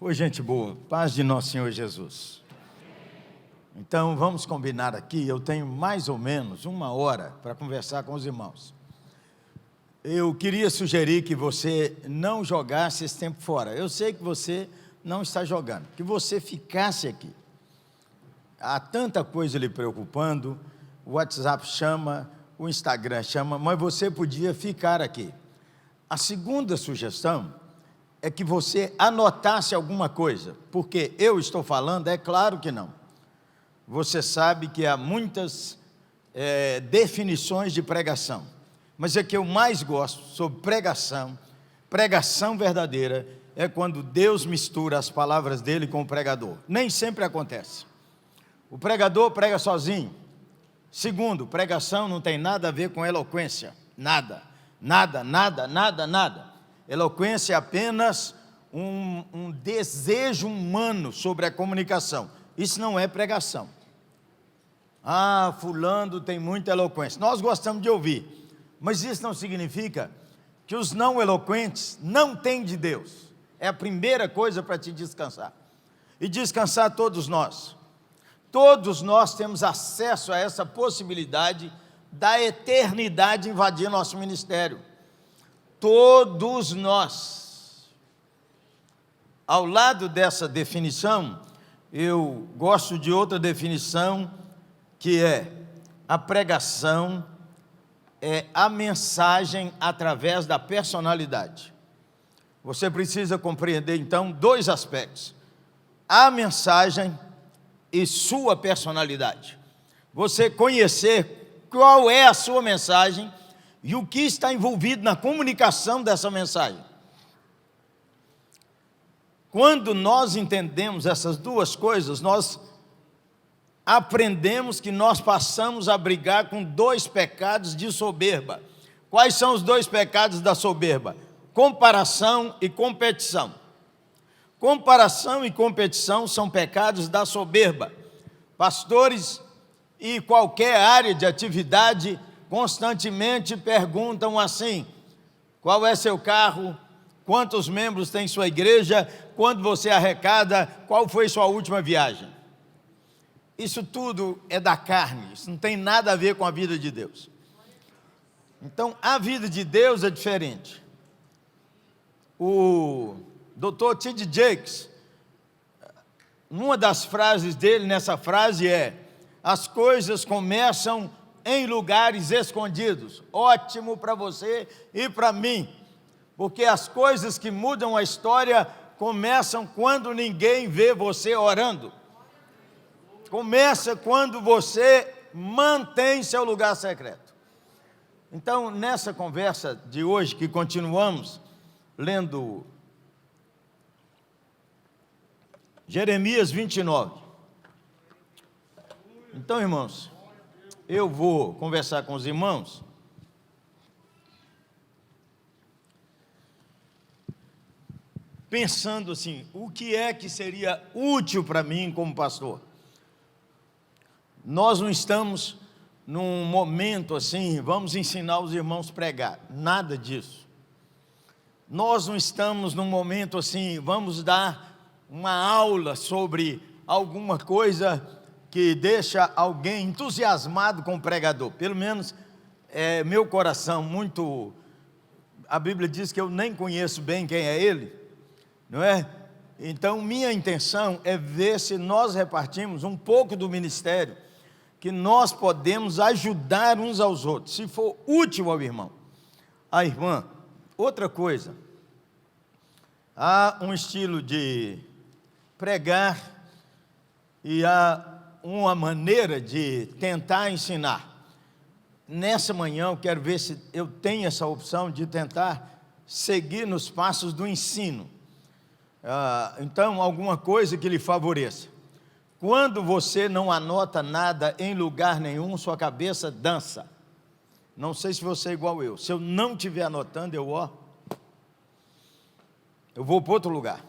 Oi, gente boa, paz de nosso Senhor Jesus. Então, vamos combinar aqui, eu tenho mais ou menos 1 hora para conversar com os irmãos. Eu queria sugerir que você não jogasse esse tempo fora. Eu sei que você não está jogando, que você ficasse aqui. Há tanta coisa lhe preocupando, o WhatsApp chama, o Instagram chama, mas você podia ficar aqui. A segunda sugestão é que você anotasse alguma coisa, porque eu estou falando, é claro que não. Você sabe que há muitas definições de pregação, mas a que eu mais gosto sobre pregação verdadeira, é quando Deus mistura as palavras dele com o pregador. Nem sempre acontece. O pregador prega sozinho. Segundo, pregação não tem nada a ver com eloquência. Nada. Eloquência é apenas um desejo humano sobre a comunicação. Isso não é pregação. Ah, fulano tem muita eloquência. Nós gostamos de ouvir, mas isso não significa que os não eloquentes não têm de Deus. É a primeira coisa para te descansar. E descansar todos nós. Todos nós temos acesso a essa possibilidade da eternidade invadir nosso ministério. Todos nós. Ao lado dessa definição, eu gosto de outra definição, que é a pregação é a mensagem através da personalidade. Você precisa compreender, então, 2 aspectos: a mensagem e sua personalidade. Você conhecer qual é a sua mensagem e o que está envolvido na comunicação dessa mensagem. Quando nós entendemos essas 2 coisas, nós aprendemos que nós passamos a brigar com 2 pecados de soberba. Quais são os 2 pecados da soberba? Comparação e competição. Comparação e competição são pecados da soberba. Pastores e qualquer área de atividade constantemente perguntam assim: qual é seu carro? Quantos membros tem sua igreja? Quando você arrecada? Qual foi sua última viagem? Isso tudo é da carne, isso não tem nada a ver com a vida de Deus. Então, a vida de Deus é diferente. O Dr. T.D. Jakes, uma das frases dele nessa frase é: as coisas começam em lugares escondidos. Ótimo para você e para mim, porque as coisas que mudam a história começam quando ninguém vê você orando. Começa quando você mantém seu lugar secreto. Então, nessa conversa de hoje, que continuamos lendo Jeremias 29. Então, irmãos, eu vou conversar com os irmãos pensando assim: o que é que seria útil para mim como pastor? Nós não estamos num momento assim, vamos ensinar os irmãos a pregar, nada disso. Nós não estamos num momento assim, vamos dar uma aula sobre alguma coisa que deixa alguém entusiasmado com o pregador. Pelo menos meu coração muito... A Bíblia diz que eu nem conheço bem quem é ele, não é? Então, minha intenção é ver se nós repartimos um pouco do ministério, que nós podemos ajudar uns aos outros, se for útil ao irmão, à irmã. Outra coisa, há um estilo de pregar e há uma maneira de tentar ensinar. Nessa manhã eu quero ver se eu tenho essa opção de tentar seguir nos passos do ensino. Então, alguma coisa que lhe favoreça. Quando você não anota nada em lugar nenhum, sua cabeça dança. Não sei se você é igual eu. Se eu não estiver anotando, eu vou para outro lugar.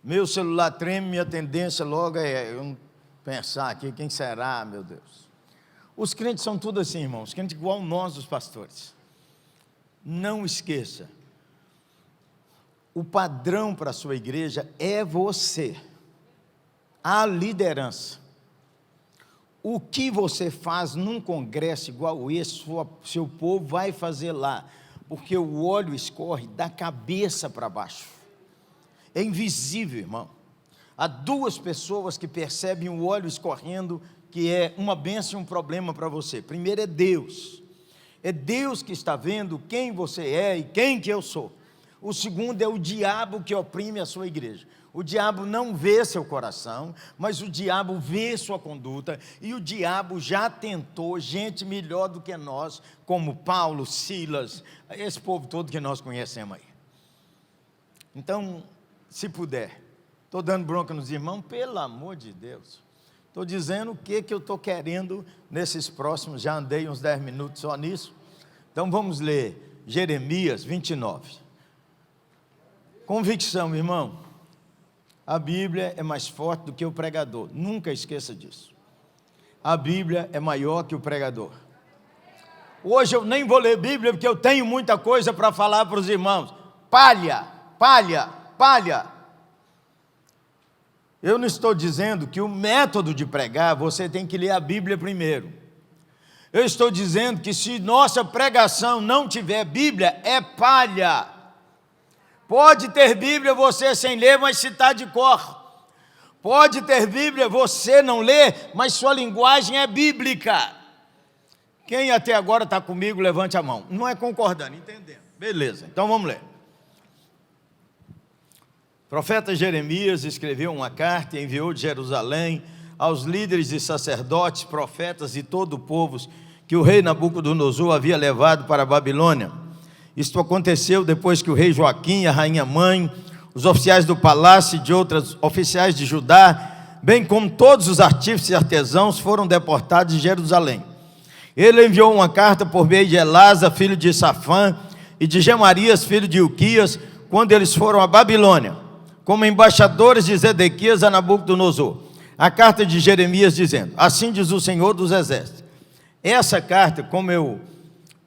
Meu celular treme, minha tendência logo é eu pensar aqui, quem será, meu Deus? Os crentes são tudo assim, irmãos, os crentes igual nós, os pastores. Não esqueça, O padrão para a sua igreja é você, a liderança. O que você faz num congresso igual esse, seu povo vai fazer lá, porque o óleo escorre da cabeça para baixo. É invisível, irmão. Há duas pessoas que percebem o óleo escorrendo, que é uma bênção e um problema para você. Primeiro é Deus. É Deus que está vendo quem você é e quem que eu sou. O segundo é o diabo que oprime a sua igreja. O diabo não vê seu coração, mas o diabo vê sua conduta, e o diabo já tentou gente melhor do que nós, como Paulo, Silas, esse povo todo que nós conhecemos aí. Então, se puder, estou dando bronca nos irmãos, pelo amor de Deus, estou dizendo o que eu estou querendo nesses próximos, já andei uns 10 minutos só nisso. Então vamos ler Jeremias 29. Convicção, irmão, a Bíblia é mais forte do que o pregador, nunca esqueça disso. A Bíblia é maior que o pregador. Hoje eu nem vou ler Bíblia, porque eu tenho muita coisa para falar para os irmãos. Palha. Eu não estou dizendo que o método de pregar, você tem que ler a Bíblia primeiro. Eu estou dizendo que se nossa pregação não tiver Bíblia, é palha. Pode ter Bíblia você sem ler, mas citar de cor. Pode ter Bíblia você não lê, mas sua linguagem é bíblica. Quem até agora está comigo, levante a mão. Não é concordando, entendendo. Beleza, então vamos ler. O profeta Jeremias escreveu uma carta e enviou de Jerusalém aos líderes e sacerdotes, profetas e todo o povo que o rei Nabucodonosor havia levado para a Babilônia. Isto aconteceu depois que o rei Joaquim, a rainha mãe, os oficiais do palácio e de outros oficiais de Judá, bem como todos os artífices e artesãos, foram deportados de Jerusalém. Ele enviou uma carta por meio de Elasa, filho de Safã, e de Gemarias, filho de Ilquias, quando eles foram à Babilônia, como embaixadores de Zedequias a Nabucodonosor. A carta de Jeremias dizendo: assim diz o Senhor dos Exércitos. Essa carta, como eu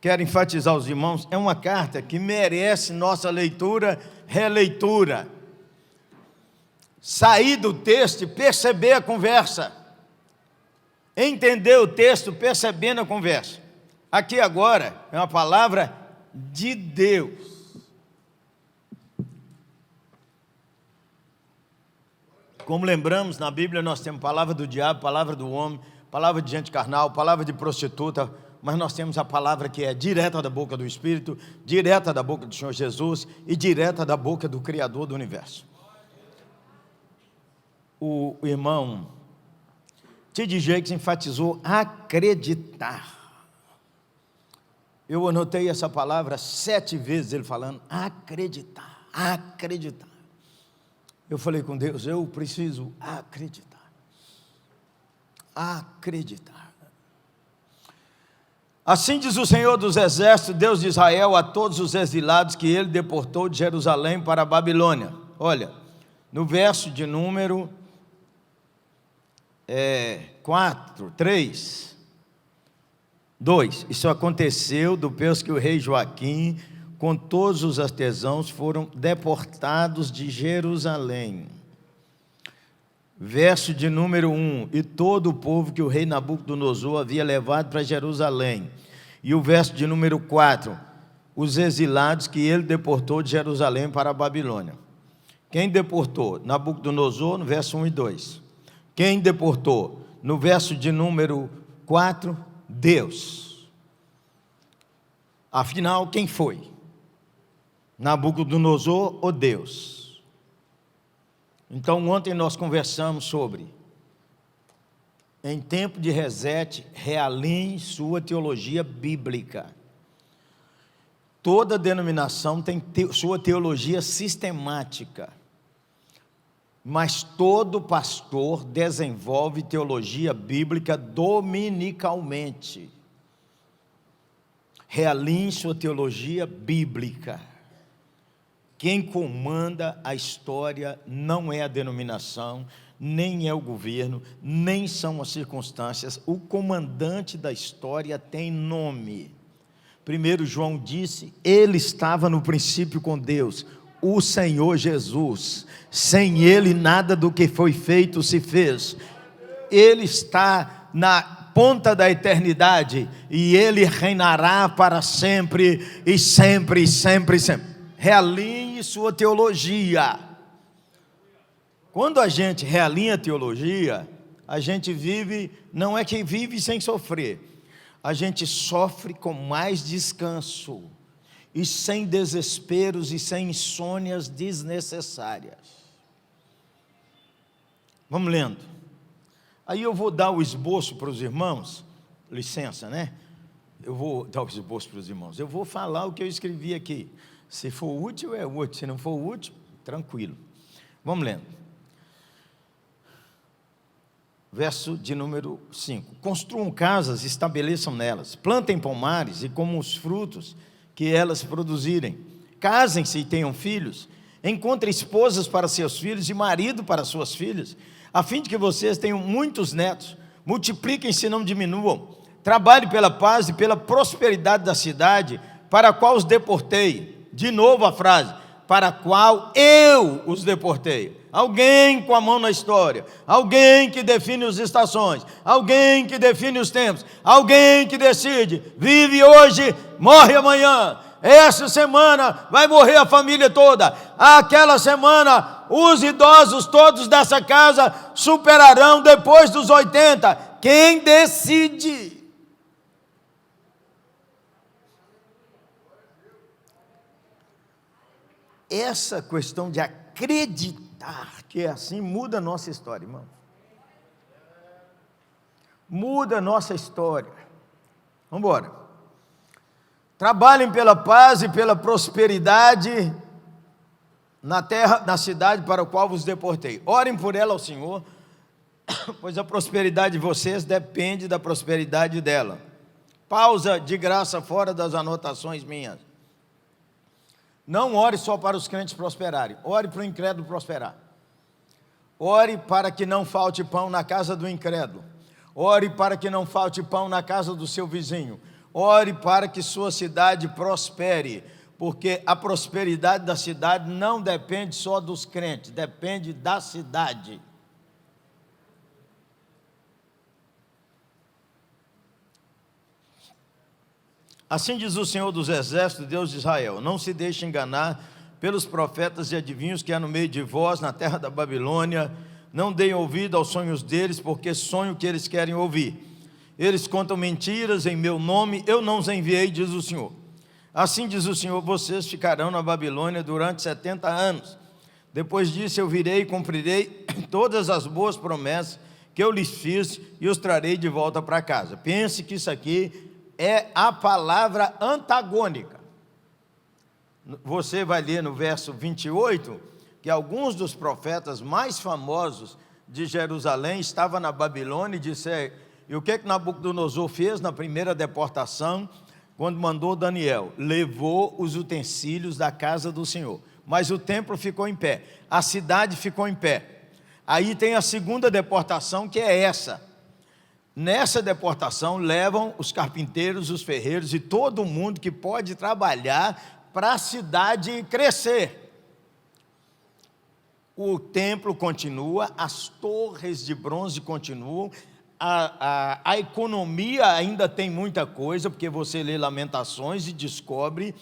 quero enfatizar aos irmãos, é uma carta que merece nossa leitura, releitura. Sair do texto e perceber a conversa. Entender o texto percebendo a conversa. Aqui agora é uma palavra de Deus. Como lembramos, na Bíblia nós temos palavra do diabo, palavra do homem, palavra de gente carnal, palavra de prostituta, mas nós temos a palavra que é direta da boca do Espírito, direta da boca do Senhor Jesus e direta da boca do Criador do Universo. O irmão T.D. Jakes enfatizou acreditar. Eu anotei essa palavra 7 vezes, ele falando acreditar, acreditar. Eu falei com Deus, eu preciso acreditar. Acreditar. Assim diz o Senhor dos Exércitos, Deus de Israel, a todos os exilados que ele deportou de Jerusalém para a Babilônia. Olha, no verso de número 2. Isso aconteceu depois que o rei Joaquim, com todos os artesãos, foram deportados de Jerusalém. Verso de número 1, e todo o povo que o rei Nabucodonosor havia levado para Jerusalém. E o verso de número 4, os exilados que ele deportou de Jerusalém para a Babilônia. Quem deportou? Nabucodonosor, no verso 1 e 2. Quem deportou? No verso de número 4, Deus. Afinal, quem foi? Nabucodonosor ou Deus? Então, ontem nós conversamos sobre, em tempo de reset, realinhe sua teologia bíblica. Toda denominação tem sua teologia sistemática, mas todo pastor desenvolve teologia bíblica dominicalmente. Realinhe sua teologia bíblica. Quem comanda a história não é a denominação, nem é o governo, nem são as circunstâncias. O comandante da história tem nome. 1 João disse, ele estava no princípio com Deus. o Senhor Jesus. Sem Ele nada do que foi feito se fez. Ele está na ponta da eternidade e Ele reinará para sempre e sempre e sempre e sempre. Realinhe sua teologia. Quando a gente realinha a teologia, a gente vive, não é que vive sem sofrer, a gente sofre com mais descanso e sem desesperos e sem insônias desnecessárias. Vamos lendo. Aí eu vou dar o esboço para os irmãos, licença, né? Eu vou dar o esboço para os irmãos. Eu vou falar o que eu escrevi aqui. Se for útil, é útil. Se não for útil, tranquilo. Vamos lendo. Verso de número 5. Construam casas e estabeleçam nelas. Plantem pomares e comam os frutos que elas produzirem. Casem-se e tenham filhos. Encontrem esposas para seus filhos e marido para suas filhas, a fim de que vocês tenham muitos netos. Multipliquem-se e não diminuam. Trabalhe pela paz e pela prosperidade da cidade, para a qual os deportei. De novo a frase, para a qual eu os deportei. Alguém com a mão na história, alguém que define as estações, alguém que define os tempos, alguém que decide, vive hoje, morre amanhã. Essa semana vai morrer a família toda. Aquela semana os idosos todos dessa casa superarão depois dos 80. Quem decide? Essa questão de acreditar que é assim muda a nossa história, irmão. Muda a nossa história. Vamos embora. Trabalhem pela paz e pela prosperidade na terra, na cidade para a qual vos deportei. Orem por ela ao Senhor, pois a prosperidade de vocês depende da prosperidade dela. Pausa de graça fora das anotações minhas. Não ore só para os crentes prosperarem, ore para o incrédulo prosperar. Ore para que não falte pão na casa do incrédulo. Ore para que não falte pão na casa do seu vizinho. Ore para que sua cidade prospere, porque a prosperidade da cidade não depende só dos crentes, depende da cidade. Assim diz o Senhor dos Exércitos, Deus de Israel: não se deixe enganar pelos profetas e adivinhos que há no meio de vós, na terra da Babilônia. Não deem ouvido aos sonhos deles, porque sonho que eles querem ouvir. Eles contam mentiras em meu nome, eu não os enviei, diz o Senhor. Assim diz o Senhor: vocês ficarão na Babilônia durante 70 anos. Depois disso eu virei e cumprirei todas as boas promessas que eu lhes fiz e os trarei de volta para casa. Pense que isso aqui é a palavra antagônica. Você vai ler no verso 28, que alguns dos profetas mais famosos de Jerusalém estavam na Babilônia e disseram, e o que Nabucodonosor fez na primeira deportação, quando mandou Daniel? Levou os utensílios da casa do Senhor, mas o templo ficou em pé, a cidade ficou em pé. Aí tem a segunda deportação, que é essa. Nessa deportação levam os carpinteiros, os ferreiros e todo mundo que pode trabalhar para a cidade crescer. O templo continua, as torres de bronze continuam, a economia ainda tem muita coisa, porque você lê Lamentações e descobre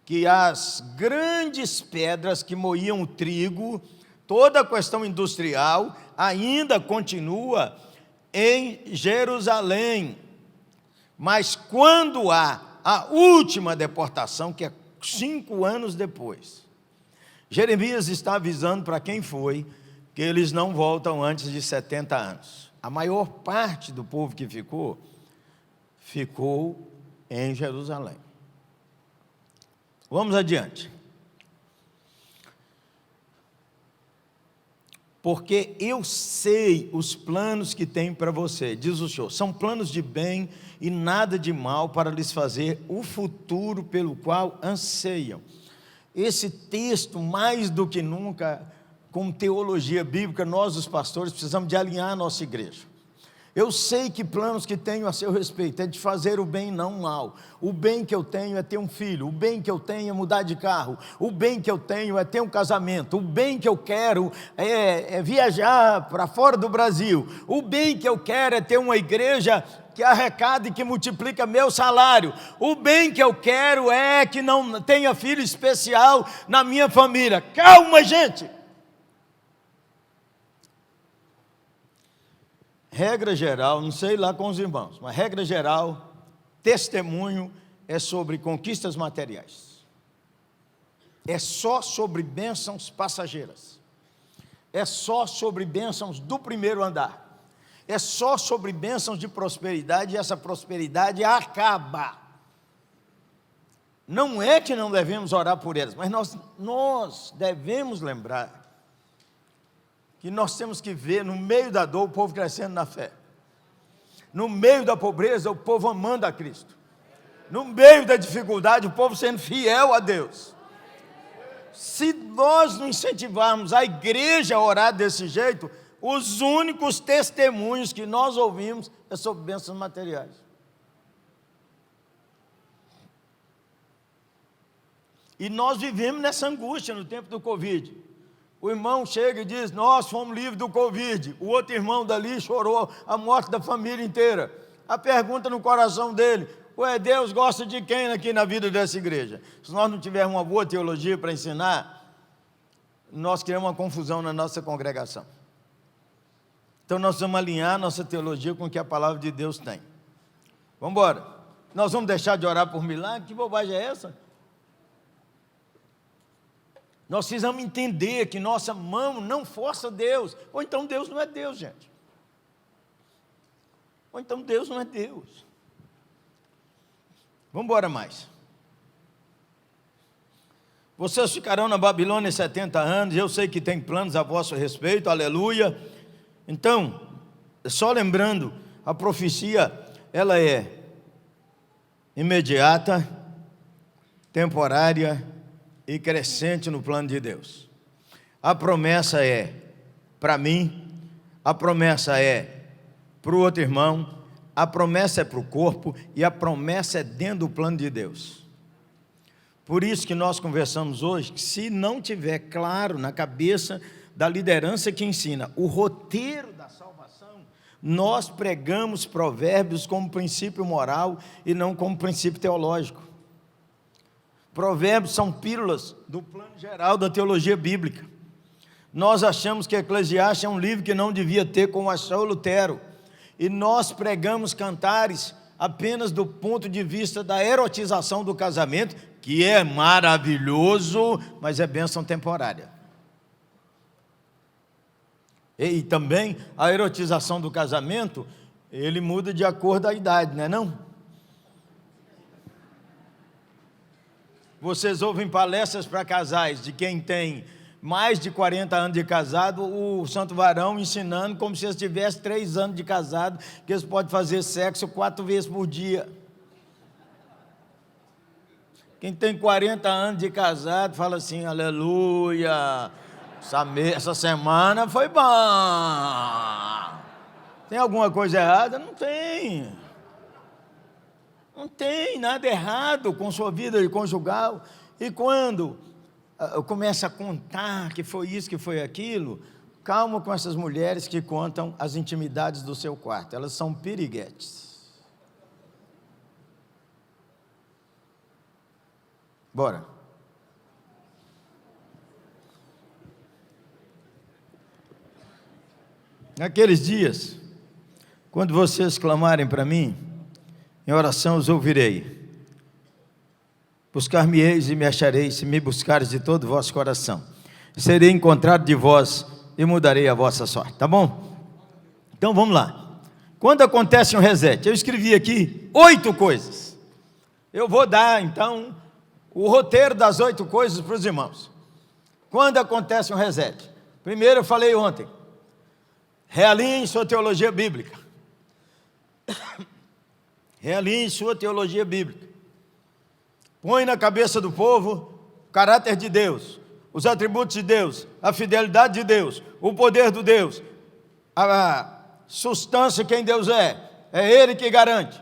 que as grandes pedras que moíam o trigo, toda a questão industrial ainda continua em Jerusalém. Mas quando há a última deportação, que é 5 anos depois, Jeremias está avisando para quem foi que eles não voltam antes de 70 anos. A maior parte do povo que ficou em Jerusalém. Vamos adiante. Porque eu sei os planos que tenho para você, diz o Senhor, são planos de bem e nada de mal, para lhes fazer o futuro pelo qual anseiam. Esse texto, mais do que nunca, com teologia bíblica, nós os pastores precisamos de alinhar a nossa igreja. Eu sei que planos que tenho a seu respeito é de fazer o bem, não o mal. O bem que eu tenho é ter um filho, o bem que eu tenho é mudar de carro, o bem que eu tenho é ter um casamento, o bem que eu quero é viajar para fora do Brasil, o bem que eu quero é ter uma igreja que arrecada e que multiplica meu salário, o bem que eu quero é que não tenha filho especial na minha família. Calma, gente! Regra geral, não sei lá com os irmãos, mas regra geral, testemunho é sobre conquistas materiais. É só sobre bênçãos passageiras. É só sobre bênçãos do primeiro andar. É só sobre bênçãos de prosperidade, e essa prosperidade acaba. Não é que não devemos orar por elas, mas nós devemos lembrar que nós temos que ver no meio da dor o povo crescendo na fé, no meio da pobreza o povo amando a Cristo, no meio da dificuldade o povo sendo fiel a Deus. Se nós não incentivarmos a igreja a orar desse jeito, os únicos testemunhos que nós ouvimos é sobre bênçãos materiais. E nós vivemos nessa angústia no tempo do Covid. O irmão chega e diz, nós fomos livres do Covid. O outro irmão dali chorou a morte da família inteira. A pergunta no coração dele, Deus gosta de quem aqui na vida dessa igreja? Se nós não tivermos uma boa teologia para ensinar, nós criamos uma confusão na nossa congregação. Então nós vamos alinhar nossa teologia com o que a palavra de Deus tem. Vamos embora. Nós vamos deixar de orar por milagre? Que bobagem é essa? Nós precisamos entender que nossa mão não força Deus. Ou então Deus não é Deus, gente. Ou então Deus não é Deus. Vamos embora mais. Vocês ficarão na Babilônia 70 anos, eu sei que tem planos a vosso respeito, aleluia. Então, só lembrando, a profecia, ela é imediata, temporária e crescente no plano de Deus. A promessa é para mim, a promessa é para o outro irmão, a promessa é para o corpo e a promessa é dentro do plano de Deus. Por isso que nós conversamos hoje, que se não tiver claro na cabeça da liderança que ensina o roteiro da salvação, nós pregamos provérbios como princípio moral e não como princípio teológico. Provérbios são pílulas do plano geral da teologia bíblica. Nós achamos que Eclesiastes é um livro que não devia ter, como achou Lutero. E nós pregamos cantares apenas do ponto de vista da erotização do casamento, que é maravilhoso, mas é bênção temporária. E também a erotização do casamento, ele muda de acordo com a idade, não é não? Vocês ouvem palestras para casais de quem tem mais de 40 anos de casado, o santo varão ensinando como se eles tivessem 3 anos de casado, que eles podem fazer sexo 4 vezes por dia. Quem tem 40 anos de casado fala assim, aleluia, essa semana foi bom. Tem alguma coisa errada? Não tem. Não tem nada errado com sua vida conjugal. E quando começa a contar que foi isso, que foi aquilo, calma com essas mulheres que contam as intimidades do seu quarto. Elas são piriguetes. Bora. Naqueles dias, quando vocês clamarem para mim, em oração os ouvirei. Buscar-me-eis e me achareis, se me buscares de todo o vosso coração. Serei encontrado de vós e mudarei a vossa sorte, tá bom? Então vamos lá. Quando acontece um reset, eu escrevi aqui 8 coisas. Eu vou dar então o roteiro das 8 coisas para os irmãos. Quando acontece um reset? Primeiro eu falei ontem, realinhe sua teologia bíblica. Realinhe sua teologia bíblica. Põe na cabeça do povo o caráter de Deus, os atributos de Deus, a fidelidade de Deus, o poder do Deus, substância quem Deus é Ele que garante.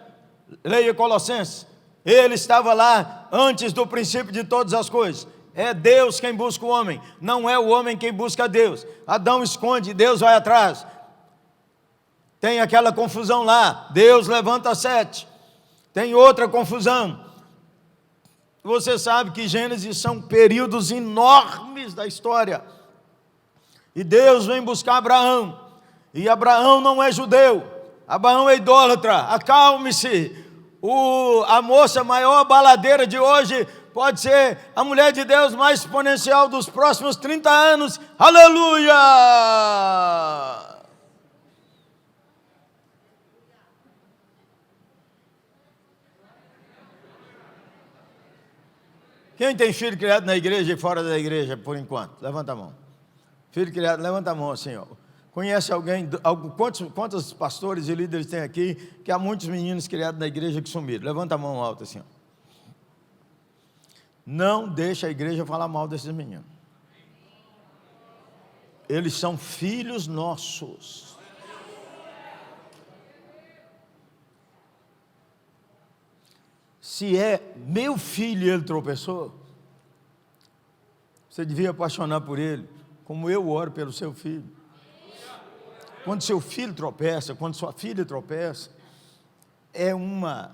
Leia Colossenses, Ele estava lá antes do princípio de todas as coisas. É Deus quem busca o homem, não é o homem quem busca Deus. Adão esconde, Deus vai atrás. Tem aquela confusão lá, Deus levanta 7. Tem outra confusão. Você sabe que Gênesis são períodos enormes da história. E Deus vem buscar Abraão. E Abraão não é judeu, Abraão é idólatra. Acalme-se. A moça maior baladeira de hoje pode ser a mulher de Deus mais exponencial dos próximos 30 anos. Aleluia! Quem tem filho criado na igreja e fora da igreja, por enquanto? Levanta a mão. Filho criado, levanta a mão assim, ó. Conhece alguém, quantos pastores e líderes tem aqui, que há muitos meninos criados na igreja que sumiram? Levanta a mão alta assim, ó. Não deixa a igreja falar mal desses meninos. Eles são filhos nossos. Se é meu filho e ele tropeçou, você devia apaixonar por ele, como eu oro pelo seu filho. Quando seu filho tropeça, quando sua filha tropeça, é uma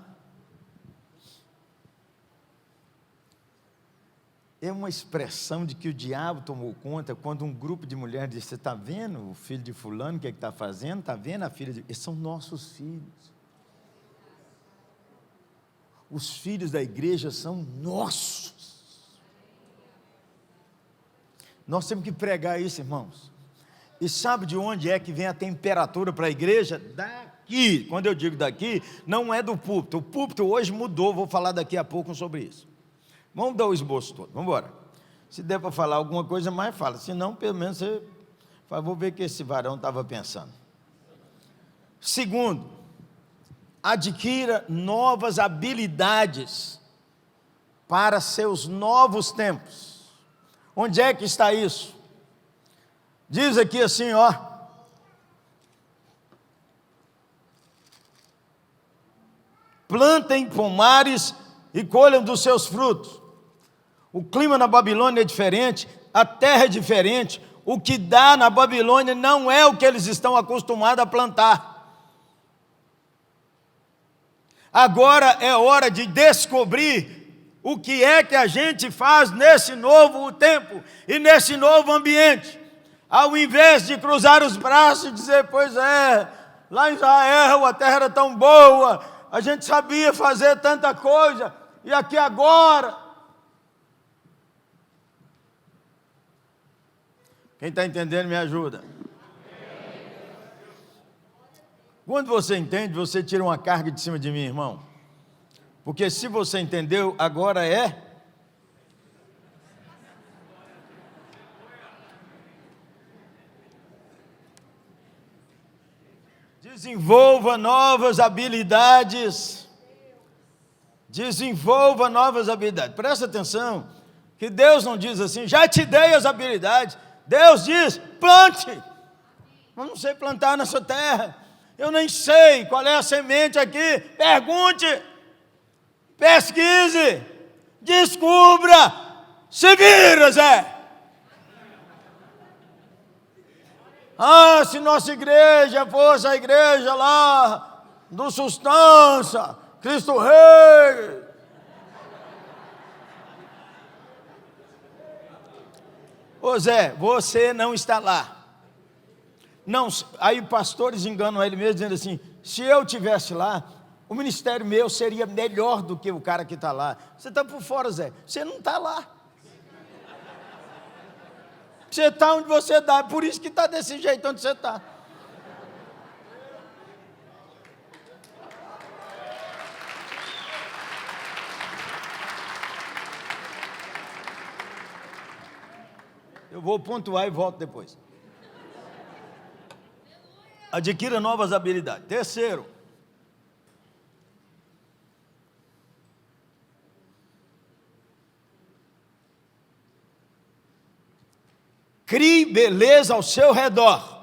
expressão de que o diabo tomou conta. Quando um grupo de mulheres diz: você está vendo o filho de fulano, o que é que está fazendo? Está vendo a filha de... Eles são nossos filhos. Os filhos da igreja são nossos. Nós temos que pregar isso, irmãos. E sabe de onde é que vem a temperatura para a igreja? Daqui. Quando eu digo daqui, não é do púlpito. O púlpito hoje mudou, vou falar daqui a pouco sobre isso. Vamos dar o esboço todo, vamos embora. Se der para falar alguma coisa mais, fala. Se não, pelo menos você fala: vou ver o que esse varão estava pensando. Segundo, adquira novas habilidades para seus novos tempos. Onde é que está isso? Diz aqui assim, ó: plantem pomares e colham dos seus frutos. O clima na Babilônia é diferente, a terra é diferente. O que dá na Babilônia não é o que eles estão acostumados a plantar. Agora é hora de descobrir o que é que a gente faz nesse novo tempo e nesse novo ambiente. Ao invés de cruzar os braços e dizer: pois é, lá em Israel a terra era tão boa, a gente sabia fazer tanta coisa, e aqui agora... Quem está entendendo me ajuda. Quando você entende, você tira uma carga de cima de mim, irmão. Porque se você entendeu, agora é... Desenvolva novas habilidades. Desenvolva novas habilidades. Presta atenção, que Deus não diz assim: já te dei as habilidades. Deus diz: plante. Eu não sei plantar nessa terra. Eu nem sei qual é a semente aqui. Pergunte, pesquise, descubra. Se vira, Zé. Ah, se nossa igreja fosse a igreja lá do Sustância, Cristo Rei. Ô Zé, você não está lá. Não, aí pastores enganam ele mesmo, dizendo assim: se eu estivesse lá, o ministério meu seria melhor do que o cara que está lá. Você está por fora, Zé. Você não está lá. Você está onde você está, por isso que está desse jeito onde você está. Eu vou pontuar e volto depois. Adquira novas habilidades. Terceiro, crie beleza ao seu redor.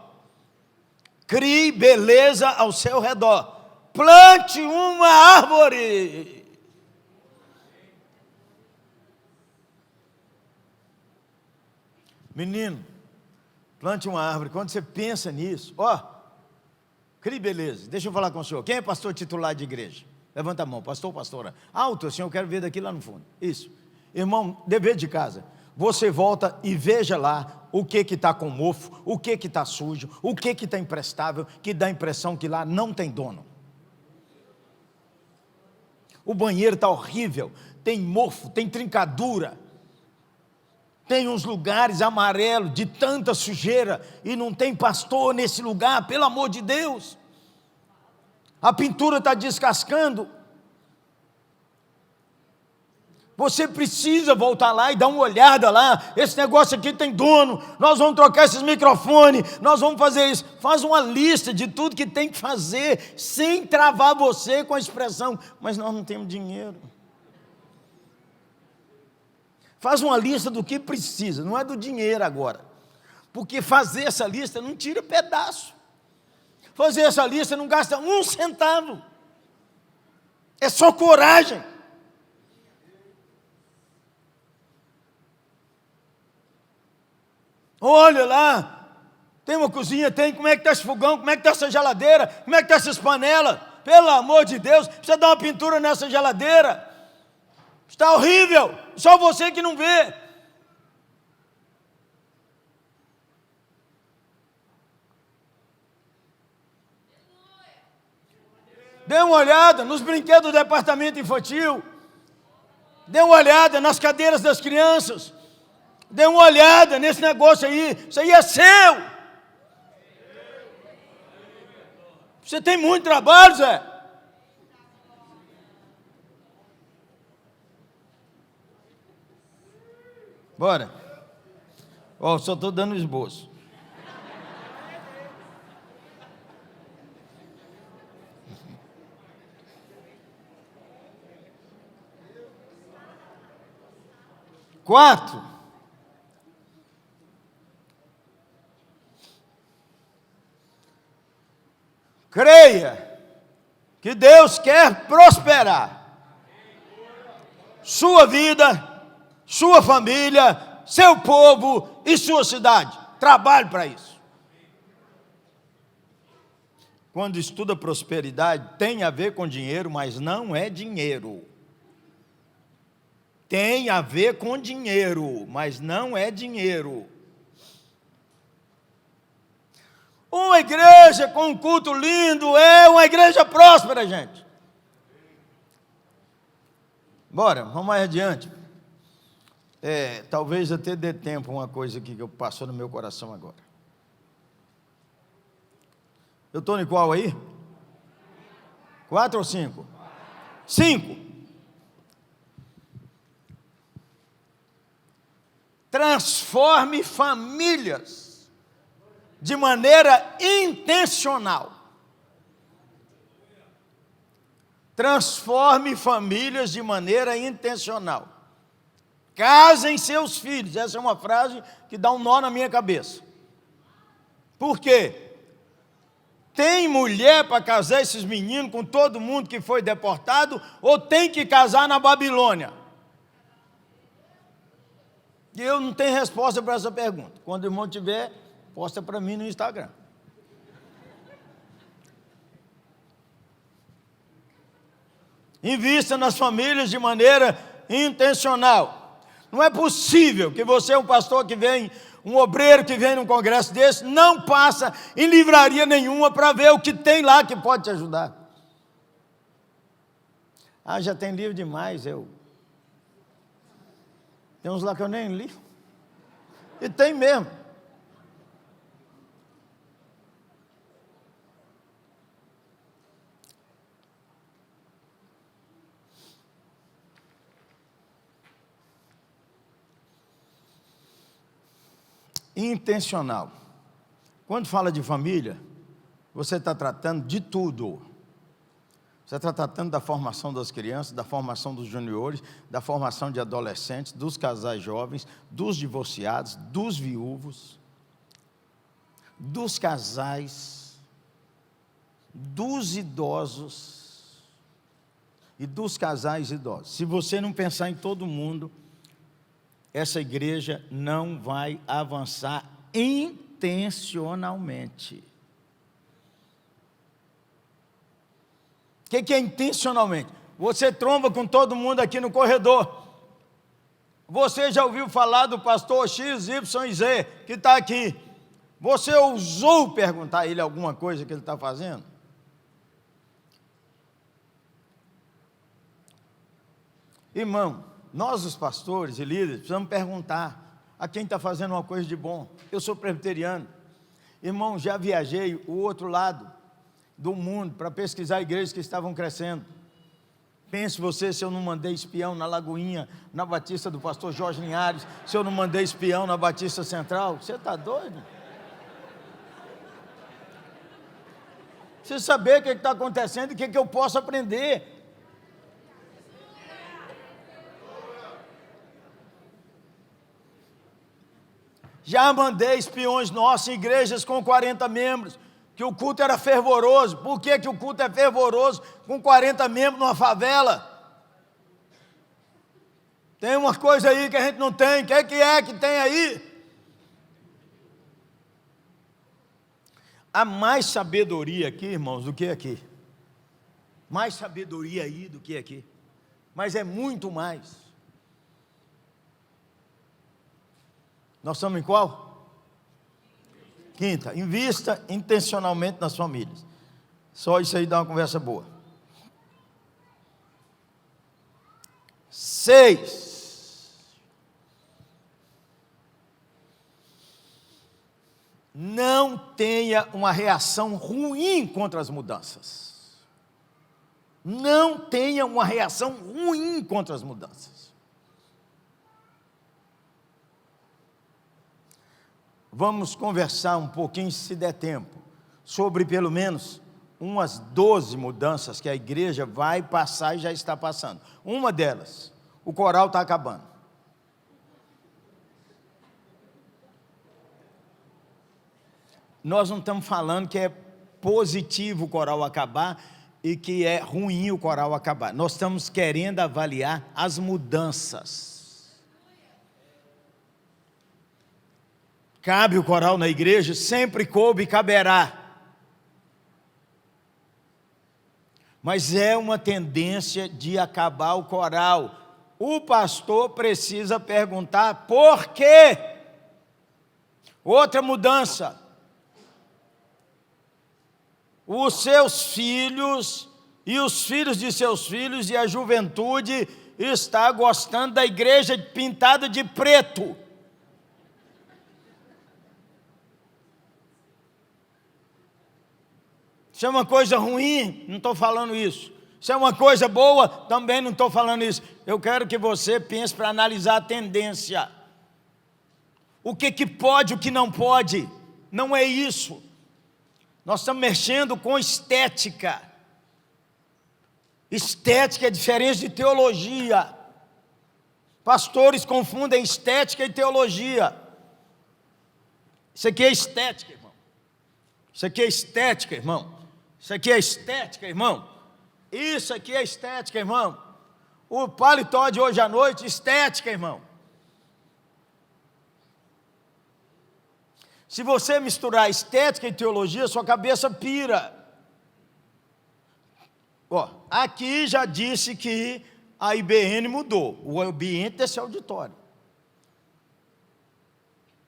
Crie beleza ao seu redor. Plante uma árvore. Menino, plante uma árvore. Quando você pensa nisso, crie beleza. Deixa eu falar com o senhor. Quem é pastor titular de igreja? Levanta a mão, pastor ou pastora. Alto, senhor, eu quero ver daqui lá no fundo. Isso. Irmão, dever de casa. Você volta e veja lá o que está com mofo, o que está sujo, o que está imprestável, que dá a impressão que lá não tem dono. O banheiro está horrível, tem mofo, tem trincadura, tem uns lugares amarelos de tanta sujeira e não tem pastor nesse lugar, pelo amor de Deus. A pintura está descascando. Você precisa voltar lá e dar uma olhada lá. Esse negócio aqui tem dono. Nós vamos trocar esses microfones. Nós vamos fazer isso. Faz uma lista de tudo que tem que fazer, sem travar você com a expressão: mas nós não temos dinheiro. Faz uma lista do que precisa. Não é do dinheiro agora. Porque fazer essa lista não tira pedaço. Fazer essa lista não gasta um centavo. É só coragem. Olha lá, tem uma cozinha, tem, como é que está esse fogão, como é que está essa geladeira, como é que está essas panelas? Pelo amor de Deus, precisa dar uma pintura nessa geladeira. Está horrível, só você que não vê. Dê uma olhada nos brinquedos do departamento infantil. Dê uma olhada nas cadeiras das crianças. Dê uma olhada nesse negócio aí. Isso aí é seu. Você tem muito trabalho, Zé. Bora. Só estou dando esboço. Quarto. Creia que Deus quer prosperar sua vida, sua família, seu povo e sua cidade. Trabalhe para isso. Quando estuda prosperidade, tem a ver com dinheiro, mas não é dinheiro. Tem a ver com dinheiro, mas não é dinheiro. Uma igreja com um culto lindo é uma igreja próspera, gente. Bora, vamos mais adiante. Talvez até dê tempo uma coisa aqui que passou no meu coração agora. Eu estou em qual aí? 4 ou 5? 5. Transforme famílias de maneira intencional. Transforme famílias de maneira intencional. Casem seus filhos. Essa é uma frase que dá um nó na minha cabeça. Por quê? Tem mulher para casar esses meninos com todo mundo que foi deportado, ou tem que casar na Babilônia? E eu não tenho resposta para essa pergunta. Quando o irmão tiver, posta para mim no Instagram. Invista nas famílias de maneira intencional. Não é possível que você, um pastor que vem, um obreiro que vem num congresso desse, não passa em livraria nenhuma para ver o que tem lá que pode te ajudar. Já tem livro demais, tem uns lá que eu nem li. E tem mesmo. Intencional. Quando fala de família, você está tratando de tudo. Você está tratando da formação das crianças, da formação dos juniores, da formação de adolescentes, dos casais jovens, dos divorciados, dos viúvos, dos casais. dos idosos e dos casais idosos. Se você não pensar em todo mundo, essa igreja não vai avançar intencionalmente. O que é intencionalmente? Você tromba com todo mundo aqui no corredor. Você já ouviu falar do pastor X, Y e Z, que está aqui. Você ousou perguntar a ele alguma coisa que ele está fazendo? Irmão, nós os pastores e líderes precisamos perguntar a quem está fazendo uma coisa de bom. Eu sou presbiteriano. Irmão, já viajei o outro lado do mundo para pesquisar igrejas que estavam crescendo. Pense você se eu não mandei espião na Lagoinha, na Batista do pastor Jorge Linhares, se eu não mandei espião na Batista Central. Você está doido? Preciso saber o que está acontecendo e o que eu posso aprender. Já mandei espiões nossos em igrejas com 40 membros, que o culto era fervoroso. Por que o culto é fervoroso com 40 membros numa favela? Tem uma coisa aí que a gente não tem. O que é que tem aí? Há mais sabedoria aqui, irmãos, do que aqui. Mais sabedoria aí do que aqui. Mas é muito mais. Nós estamos em qual? Quinta, invista intencionalmente nas famílias. Só isso aí dá uma conversa boa. 6. Não tenha uma reação ruim contra as mudanças. Não tenha uma reação ruim contra as mudanças. Vamos conversar um pouquinho, se der tempo, sobre pelo menos umas 12 mudanças que a igreja vai passar e já está passando. Uma delas, o coral está acabando. Nós não estamos falando que é positivo o coral acabar e que é ruim o coral acabar. Nós estamos querendo avaliar as mudanças. Cabe o coral na igreja? Sempre coube e caberá. Mas é uma tendência de acabar o coral. O pastor precisa perguntar por quê. Outra mudança. Os seus filhos e os filhos de seus filhos e a juventude está gostando da igreja pintada de preto. Se é uma coisa ruim, não estou falando isso. Se é uma coisa boa, também não estou falando isso. Eu quero que você pense para analisar a tendência. O que pode, o que não pode. Não é isso. Nós estamos mexendo com estética. Estética é diferente de teologia. Pastores confundem estética e teologia. Isso aqui é estética, irmão. Isso aqui é estética, irmão. Isso aqui é estética, irmão. Isso aqui é estética, irmão. O paletó de hoje à noite, estética, irmão. Se você misturar estética e teologia, sua cabeça pira. Ó, aqui já disse que a IBN mudou o ambiente desse auditório.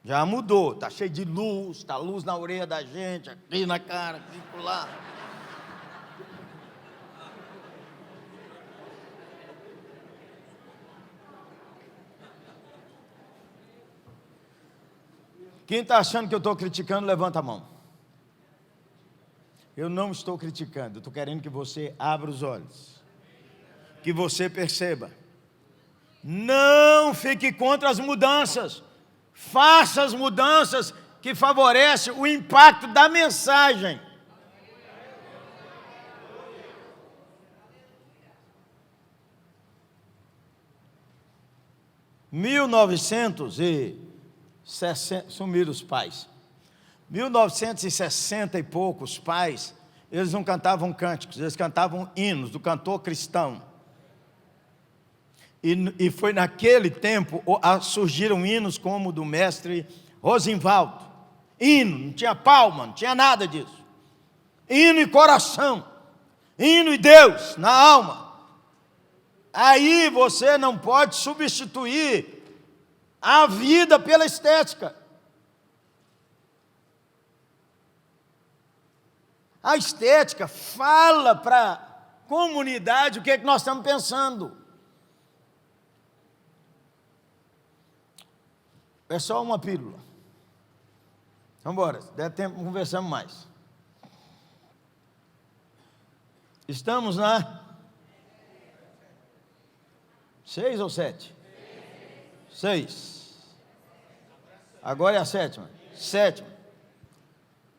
Já mudou, está cheio de luz, está luz na orelha da gente, aqui na cara, aqui por lá. Quem está achando que eu estou criticando, levanta a mão. Eu não estou criticando, eu estou querendo que você abra os olhos. Que você perceba. Não fique contra as mudanças. Faça as mudanças que favorecem o impacto da mensagem. Sumiram os pais. 1960 e poucos pais eles não cantavam cânticos, eles cantavam hinos do cantor cristão. E foi naquele tempo surgiram hinos como o do mestre Rosenwald. Hino, não tinha palma, não tinha nada disso. Hino e coração, hino e Deus na alma. Aí você não pode substituir a vida pela estética. A estética fala para a comunidade o que é que nós estamos pensando. É só uma pílula. Vamos embora, se der tempo, conversamos mais. Estamos na 6 ou 7? 6. Agora é a 7ª. 7ª.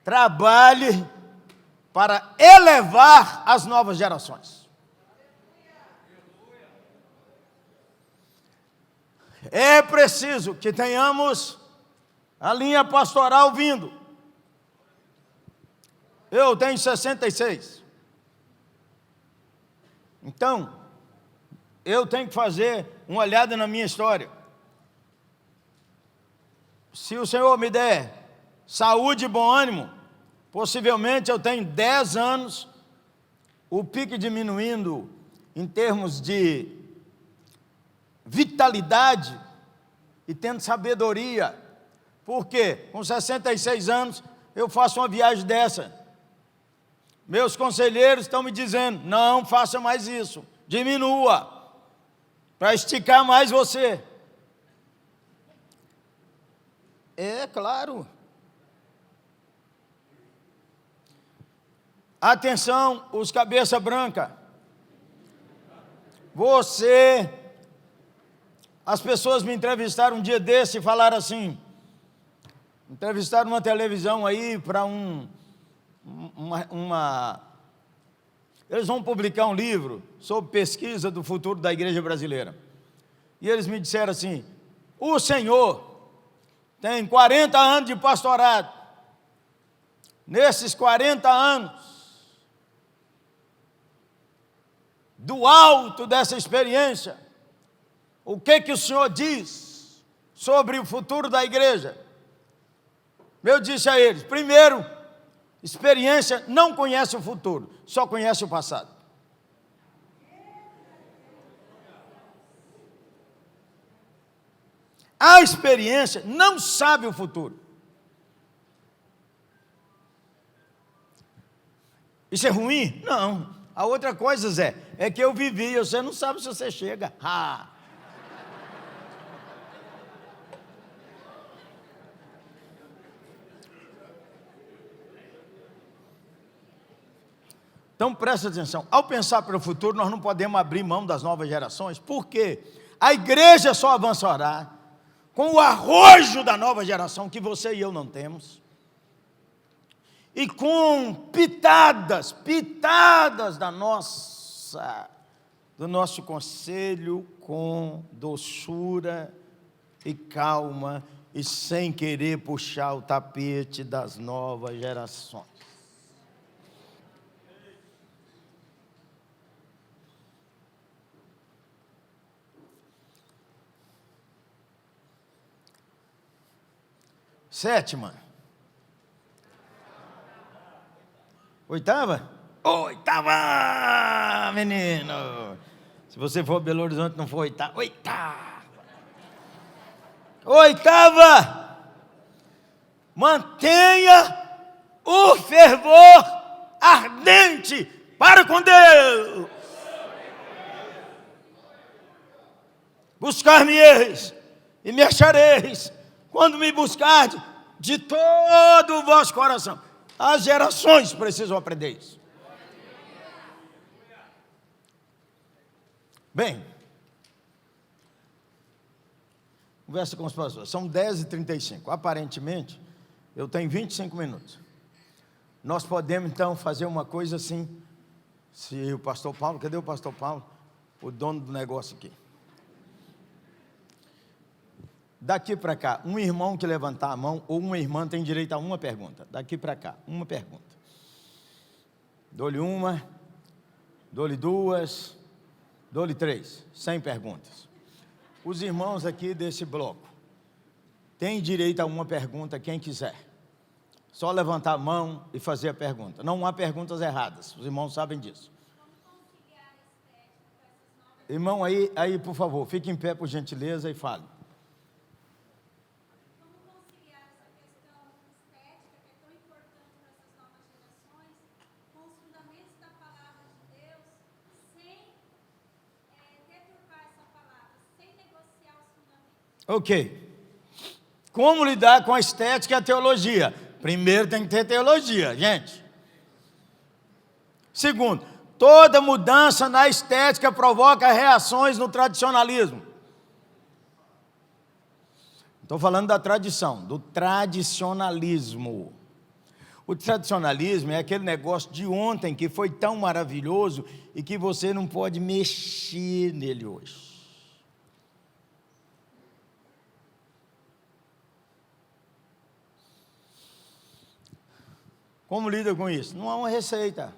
Trabalhe para elevar as novas gerações. É preciso que tenhamos a linha pastoral vindo. Eu tenho 66. Então, eu tenho que fazer uma olhada na minha história. Se o Senhor me der saúde e bom ânimo, possivelmente eu tenho 10 anos, o pique diminuindo em termos de vitalidade e tendo sabedoria. Por quê? Com 66 anos eu faço uma viagem dessa. Meus conselheiros estão me dizendo, não faça mais isso, diminua, para esticar mais você. É claro. Atenção, os cabeça branca. As pessoas me entrevistaram um dia desse e falaram assim, entrevistaram numa televisão aí para eles vão publicar um livro sobre pesquisa do futuro da igreja brasileira. E eles me disseram assim, o senhor tem 40 anos de pastorado. Nesses 40 anos, do alto dessa experiência, o que o senhor diz sobre o futuro da igreja? Eu disse a eles, primeiro, experiência não conhece o futuro, só conhece o passado. A experiência não sabe o futuro. Isso é ruim? Não. A outra coisa, Zé, é que eu vivi, você não sabe se você chega. Então presta atenção, ao pensar pelo futuro nós não podemos abrir mão das novas gerações, porque a igreja só avançará com o arrojo da nova geração que você e eu não temos, e com pitadas do nosso conselho, com doçura e calma, e sem querer puxar o tapete das novas gerações. Sétima. Oitava? Oitava, menino. Se você for Belo Horizonte, não for oitava. Oitava. Mantenha o fervor ardente para com Deus. Buscar-me-eis e me achareis, quando me buscardes de todo o vosso coração. As gerações precisam aprender isso. Bem, conversa com os pastores. São 10h35. Aparentemente, eu tenho 25 minutos. Nós podemos, então, fazer uma coisa assim. Se o pastor Paulo, cadê o pastor Paulo? O dono do negócio aqui. Daqui para cá, um irmão que levantar a mão ou uma irmã tem direito a uma pergunta. Daqui para cá, uma pergunta. Dou-lhe uma, dou-lhe duas, dou-lhe três, 100 perguntas. Os irmãos aqui desse bloco têm direito a uma pergunta, quem quiser. Só levantar a mão e fazer a pergunta. Não há perguntas erradas, os irmãos sabem disso. Irmão, aí, por favor, fique em pé por gentileza e fale. Como conciliar essa questão estética, que é tão importante para essas novas gerações, com os fundamentos da palavra de Deus, sem deturpar essa palavra, sem negociar os fundamentos? Ok. Como lidar com a estética e a teologia? Primeiro tem que ter teologia, gente. Segundo, toda mudança na estética provoca reações no tradicionalismo. Estou falando da tradição, do tradicionalismo. O tradicionalismo é aquele negócio de ontem que foi tão maravilhoso e que você não pode mexer nele hoje. Como lida com isso? Não há uma receita.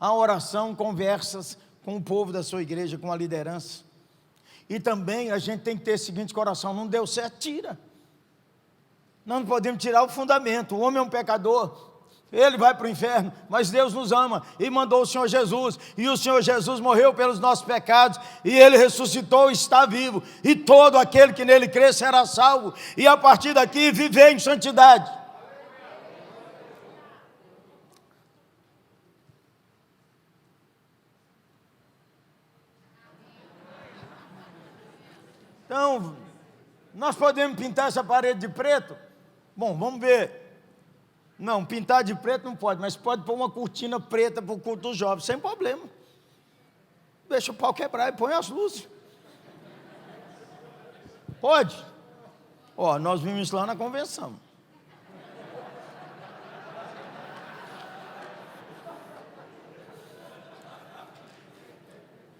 Há oração, conversas com o povo da sua igreja, com a liderança. E também a gente tem que ter esse seguinte coração: não deu certo, tira. Nós não podemos tirar o fundamento. O homem é um pecador, ele vai para o inferno, mas Deus nos ama e mandou o Senhor Jesus, e o Senhor Jesus morreu pelos nossos pecados, e Ele ressuscitou e está vivo, e todo aquele que nele crê será salvo, e a partir daqui viver em santidade. Então, nós podemos pintar essa parede de preto? Bom, vamos ver. Não, pintar de preto não pode, mas pode pôr uma cortina preta para o culto dos jovens, sem problema. Deixa o pau quebrar e põe as luzes. Pode? Ó, nós vimos isso lá na convenção.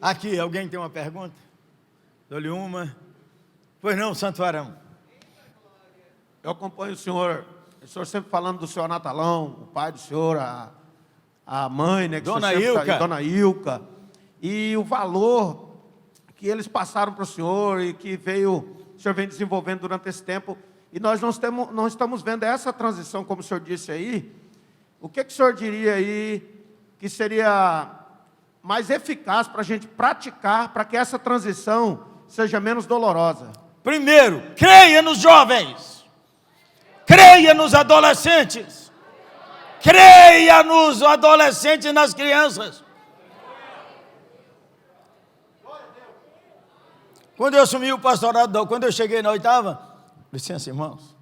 Aqui, alguém tem uma pergunta? Dou-lhe uma. Pois não, Santo Varão. Eu acompanho o senhor sempre falando do senhor Natalão, o pai do senhor, a mãe, né? Que Dona Ilka. Dona Ilka. E o valor que eles passaram para o senhor e que o senhor vem desenvolvendo durante esse tempo. E nós não estamos vendo essa transição, como o senhor disse aí. O que o senhor diria aí que seria mais eficaz para a gente praticar, para que essa transição seja menos dolorosa? Primeiro, creia nos jovens, creia nos adolescentes, creia nos adolescentes e nas crianças. Quando eu assumi o pastorado, quando eu cheguei na 8ª, licença, irmãos,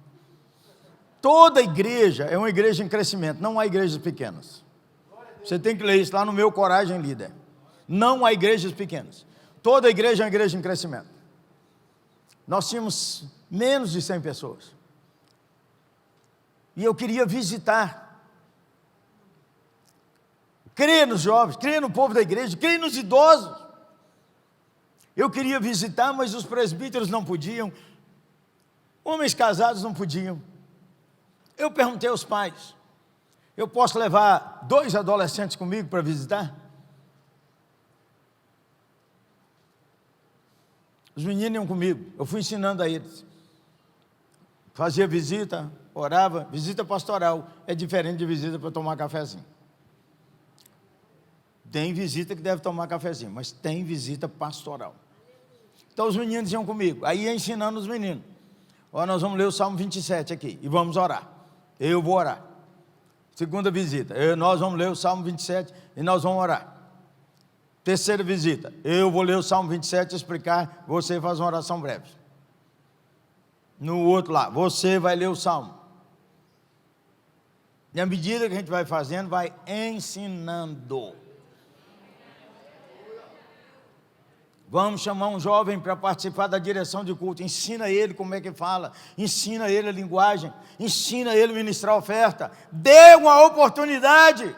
toda igreja é uma igreja em crescimento, não há igrejas pequenas. Você tem que ler isso lá no meu Coragem Líder. Não há igrejas pequenas. Toda igreja é uma igreja em crescimento. Nós tínhamos menos de 100 pessoas. E eu queria visitar. Crer nos jovens, crer no povo da igreja, crer nos idosos. Eu queria visitar, mas os presbíteros não podiam. Homens casados não podiam. Eu perguntei aos pais: eu posso levar 2 adolescentes comigo para visitar? Os meninos iam comigo, eu fui ensinando a eles. Fazia visita, orava. Visita pastoral é diferente de visita para tomar cafezinho. Tem visita que deve tomar cafezinho, mas tem visita pastoral. Então os meninos iam comigo, aí ia ensinando os meninos. Ó, nós vamos ler o Salmo 27 aqui e vamos orar. Eu vou orar. Segunda visita, nós vamos ler o Salmo 27 e nós vamos orar. Terceira visita, eu vou ler o Salmo 27 e explicar, você faz uma oração breve. No outro lá, você vai ler o Salmo. E à medida que a gente vai fazendo, vai ensinando. Vamos chamar um jovem para participar da direção de culto. Ensina ele como é que fala, ensina ele a linguagem, ensina ele a ministrar a oferta. Dê uma oportunidade.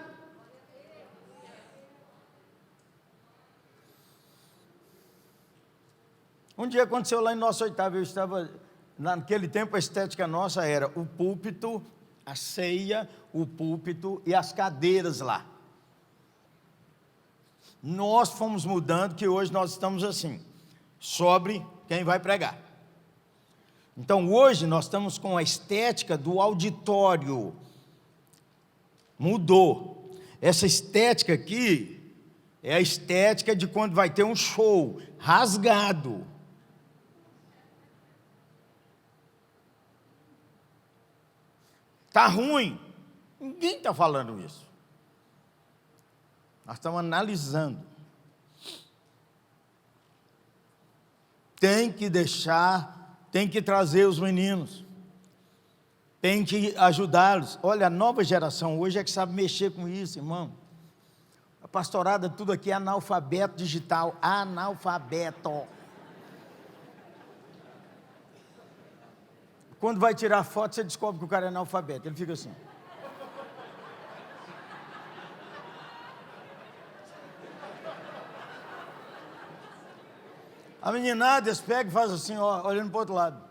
Um dia aconteceu lá em nossa 8ª, eu estava, naquele tempo a estética nossa era o púlpito, a ceia, o púlpito e as cadeiras lá. Nós fomos mudando, que hoje nós estamos assim, sobre quem vai pregar. Então hoje nós estamos com a estética do auditório. Mudou. Essa estética aqui é a estética de quando vai ter um show rasgado. Está ruim. Ninguém está falando isso. Nós estamos analisando. Tem que deixar, tem que trazer os meninos. Tem que ajudá-los. Olha, a nova geração hoje é que sabe mexer com isso, irmão. A pastorada, tudo aqui é analfabeto digital. Analfabeto. Quando vai tirar foto, você descobre que o cara é analfabeto. Ele fica assim. A meninada, eles pegam e fazem assim, ó, olhando para o outro lado.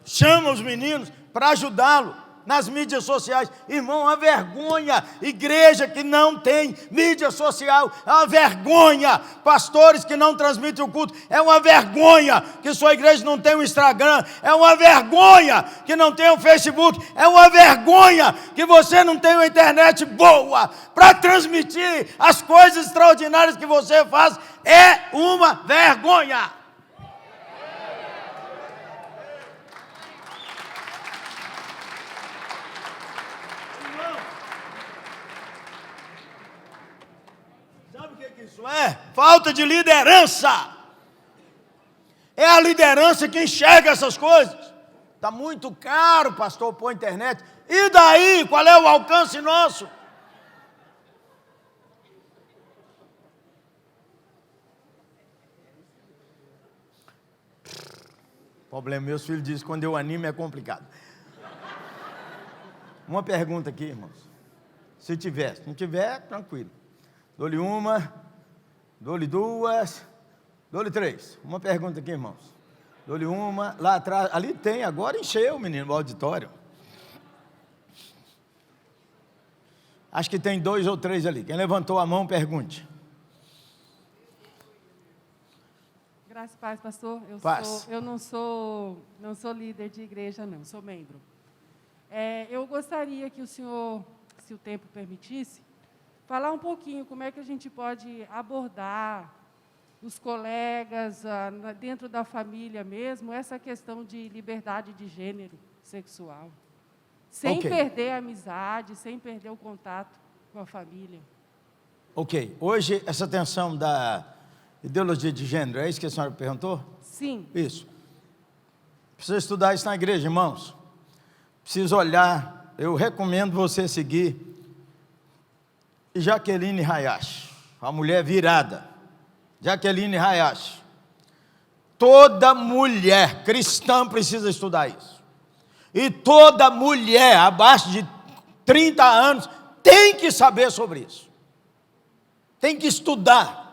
Chama os meninos para ajudá-lo nas mídias sociais. Irmão, é uma vergonha. Igreja que não tem mídia social, é uma vergonha. Pastores que não transmitem o culto, é uma vergonha. Que sua igreja não tem um Instagram, é uma vergonha. Que não tem um Facebook, é uma vergonha. Que você não tem uma internet boa para transmitir as coisas extraordinárias que você faz, é uma vergonha. Isso é falta de liderança. É a liderança que enxerga essas coisas. Está muito caro, pastor, pôr internet. E daí? Qual é o alcance nosso? O problema, meus filhos dizem que quando eu animo é complicado. Uma pergunta aqui, irmãos. Se tiver, se não tiver, tranquilo. Dou-lhe uma, dou-lhe duas, dou-lhe três. Uma pergunta aqui, irmãos. Dou-lhe uma, lá atrás, ali tem, agora encheu, menino, o auditório. Acho que tem 2 ou 3 ali. Quem levantou a mão, pergunte. Graças a Deus, pastor. Eu não sou líder de igreja, não, sou membro. Eu gostaria que o senhor, se o tempo permitisse, falar um pouquinho como é que a gente pode abordar os colegas, dentro da família mesmo, essa questão de liberdade de gênero sexual. Sem perder a amizade, sem perder o contato com a família. Ok. Hoje, essa tensão da ideologia de gênero, é isso que a senhora perguntou? Sim. Isso. Precisa estudar isso na igreja, irmãos. Precisa olhar. Eu recomendo você seguir Jaqueline Hayashi, a mulher virada. Jaqueline Hayashi. Toda mulher cristã precisa estudar isso. E toda mulher abaixo de 30 anos tem que saber sobre isso. Tem que estudar.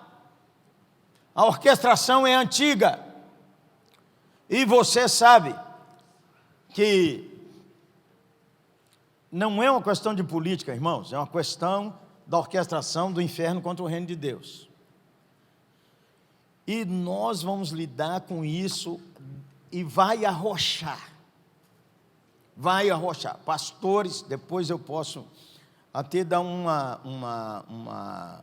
A orquestração é antiga. E você sabe que não é uma questão de política, irmãos, é uma questão da orquestração do inferno contra o reino de Deus. E nós vamos lidar com isso e vai arrochar. Vai arrochar. Pastores, depois eu posso até dar uma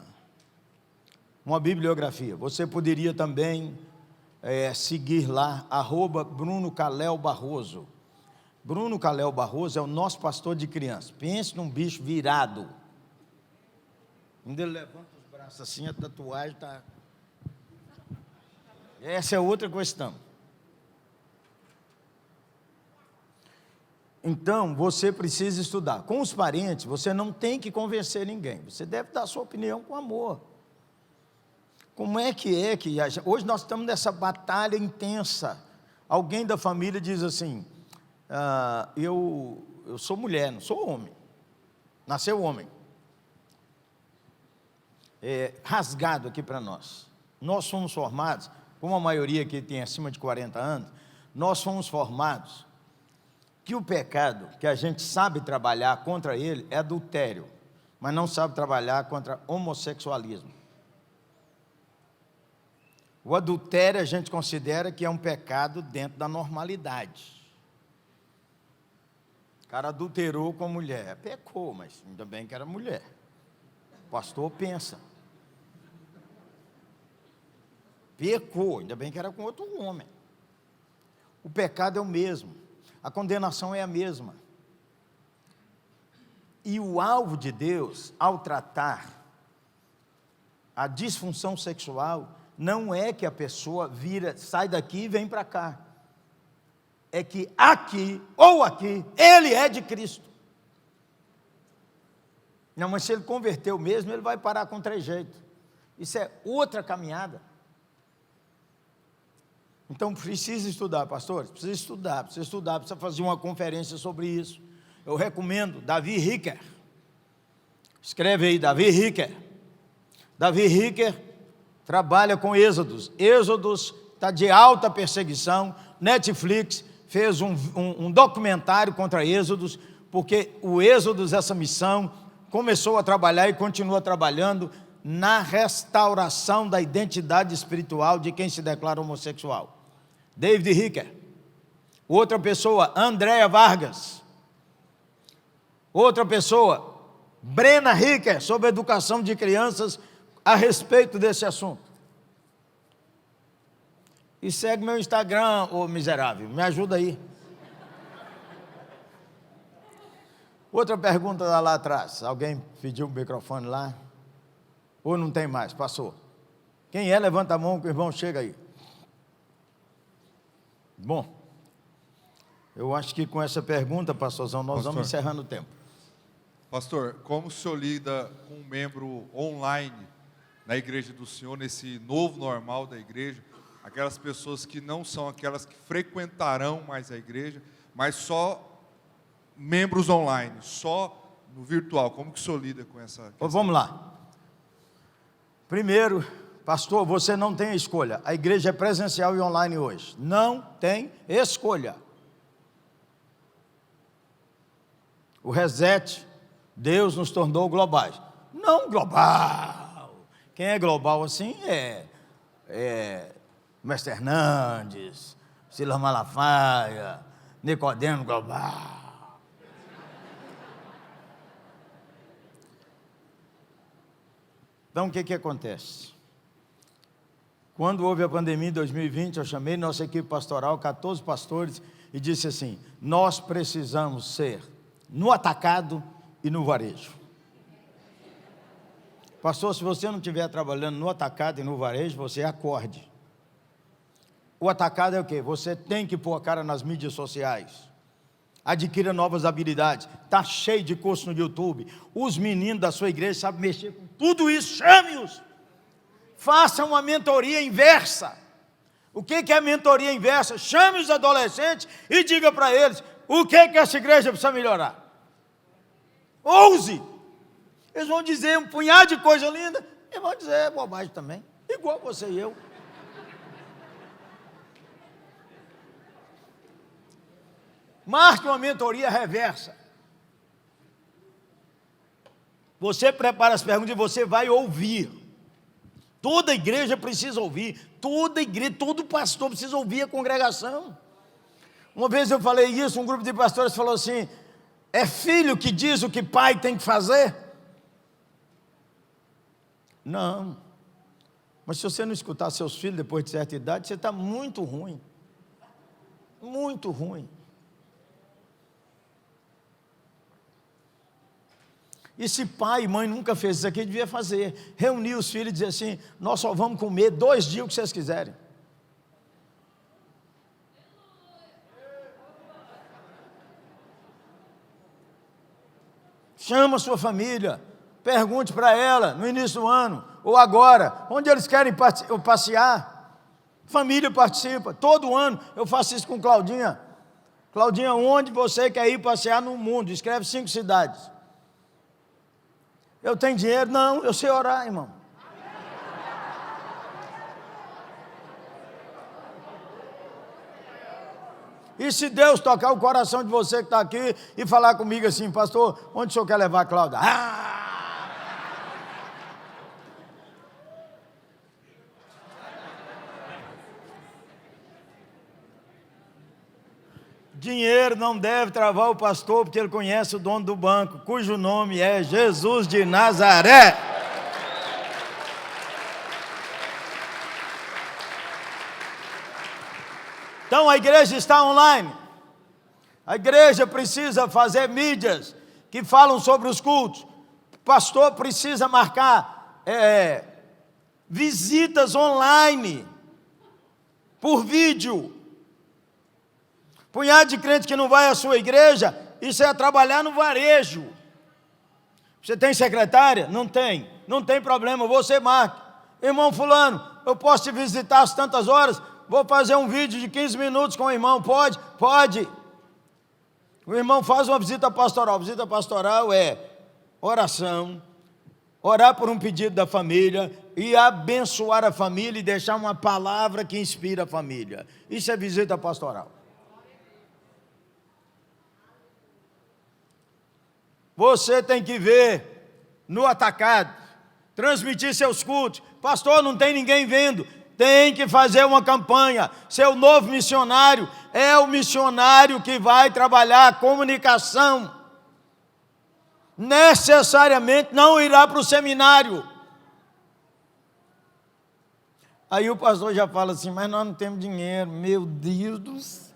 bibliografia. Você poderia também seguir lá, @Bruno Calel Barroso. Bruno Calel Barroso é o nosso pastor de criança. Pense num bicho virado. Quando ele levanta os braços assim, a tatuagem está... Essa é outra questão. Então, você precisa estudar. Com os parentes, você não tem que convencer ninguém. Você deve dar a sua opinião com amor. Como é que hoje nós estamos nessa batalha intensa. Alguém da família diz assim, eu sou mulher, não sou homem. Nasceu homem. Rasgado aqui para nós. Nós fomos formados, como a maioria que tem acima de 40 anos, nós fomos formados que o pecado que a gente sabe trabalhar contra ele é adultério, mas não sabe trabalhar contra homossexualismo. O adultério a gente considera que é um pecado dentro da normalidade. O cara adulterou com a mulher, pecou, mas ainda bem que era mulher. O pastor pensa. Pecou, ainda bem que era com outro homem. O pecado é o mesmo, a condenação é a mesma. E o alvo de Deus, ao tratar a disfunção sexual, não é que a pessoa sai daqui e vem para cá. É que aqui ou aqui, ele é de Cristo. Não, mas se ele converteu mesmo, ele vai parar com trejeito. Isso é outra caminhada. Então precisa estudar, pastores, precisa estudar, precisa fazer uma conferência sobre isso. Eu recomendo Davi Ricker. Escreve aí, Davi Ricker. Davi Ricker trabalha com Êxodos. Êxodos está de alta perseguição. Netflix fez um documentário contra Êxodos, porque o Êxodos, essa missão, começou a trabalhar e continua trabalhando na restauração da identidade espiritual de quem se declara homossexual. David Ricker. Outra pessoa, Andréa Vargas. Outra pessoa, Brena Ricker, sobre educação de crianças a respeito desse assunto. E segue meu Instagram, ô miserável, me ajuda aí. Outra pergunta lá atrás, alguém pediu o microfone lá? Ou não tem mais? Passou. Quem é? Levanta a mão que o irmão chega aí. Bom, eu acho que com essa pergunta, pastorzão, nós vamos encerrando o tempo. Pastor, como o senhor lida com um membro online na igreja do senhor, nesse novo normal da igreja, aquelas pessoas que não são aquelas que frequentarão mais a igreja, mas só membros online, só no virtual, como que o senhor lida com essa questão? Vamos lá. Primeiro, pastor, você não tem escolha. A igreja é presencial e online hoje. Não tem escolha. O reset, Deus nos tornou globais. Não global. Quem é global assim é Mestre Hernandes, Silas Malafaia, Nicodemo global. Então, o que acontece? Quando houve a pandemia em 2020, eu chamei nossa equipe pastoral, 14 pastores, e disse assim: nós precisamos ser no atacado e no varejo. Pastor, se você não estiver trabalhando no atacado e no varejo, você acorde. O atacado é o quê? Você tem que pôr a cara nas mídias sociais. Adquira novas habilidades. Está cheio de curso no YouTube. Os meninos da sua igreja sabem mexer com tudo isso. Chame-os. Faça uma mentoria inversa. O que é mentoria inversa? Chame os adolescentes e diga para eles o que essa igreja precisa melhorar. Ouse. Eles vão dizer um punhado de coisa linda e vão dizer bobagem também. Igual você e eu. Marque uma mentoria reversa. Você prepara as perguntas e você vai ouvir. Toda igreja precisa ouvir. Toda igreja, todo pastor precisa ouvir a congregação. Uma vez eu falei isso, um grupo de pastores falou assim: é filho que diz o que pai tem que fazer? Não. Mas se você não escutar seus filhos depois de certa idade, você está muito ruim. Muito ruim. E se pai e mãe nunca fez isso aqui, devia fazer. Reunir os filhos e dizer assim: nós só vamos comer 2 dias o que vocês quiserem. Chama a sua família, pergunte para ela no início do ano, ou agora, onde eles querem passear. Família participa, todo ano eu faço isso com Claudinha. Claudinha, onde você quer ir passear no mundo? Escreve 5 cidades. Eu tenho dinheiro? Não, eu sei orar, irmão. E se Deus tocar o coração de você que está aqui e falar comigo assim, pastor, onde o senhor quer levar a Cláudia? Dinheiro não deve travar o pastor, porque ele conhece o dono do banco, cujo nome é Jesus de Nazaré. Então a igreja está online. A igreja precisa fazer mídias que falam sobre os cultos. O pastor precisa marcar visitas online, por vídeo. Punhado de crente que não vai à sua igreja, isso é trabalhar no varejo. Você tem secretária? Não tem. Não tem problema, você marca. Irmão fulano, eu posso te visitar às tantas horas? Vou fazer um vídeo de 15 minutos com o irmão, pode? Pode. O irmão faz uma visita pastoral. Visita pastoral é oração, orar por um pedido da família e abençoar a família e deixar uma palavra que inspira a família. Isso é visita pastoral. Você tem que ver no atacado, transmitir seus cultos. Pastor, não tem ninguém vendo. Tem que fazer uma campanha. Seu novo missionário é o missionário que vai trabalhar a comunicação. Necessariamente não irá para o seminário. Aí o pastor já fala assim, mas nós não temos dinheiro. Meu Deus do céu.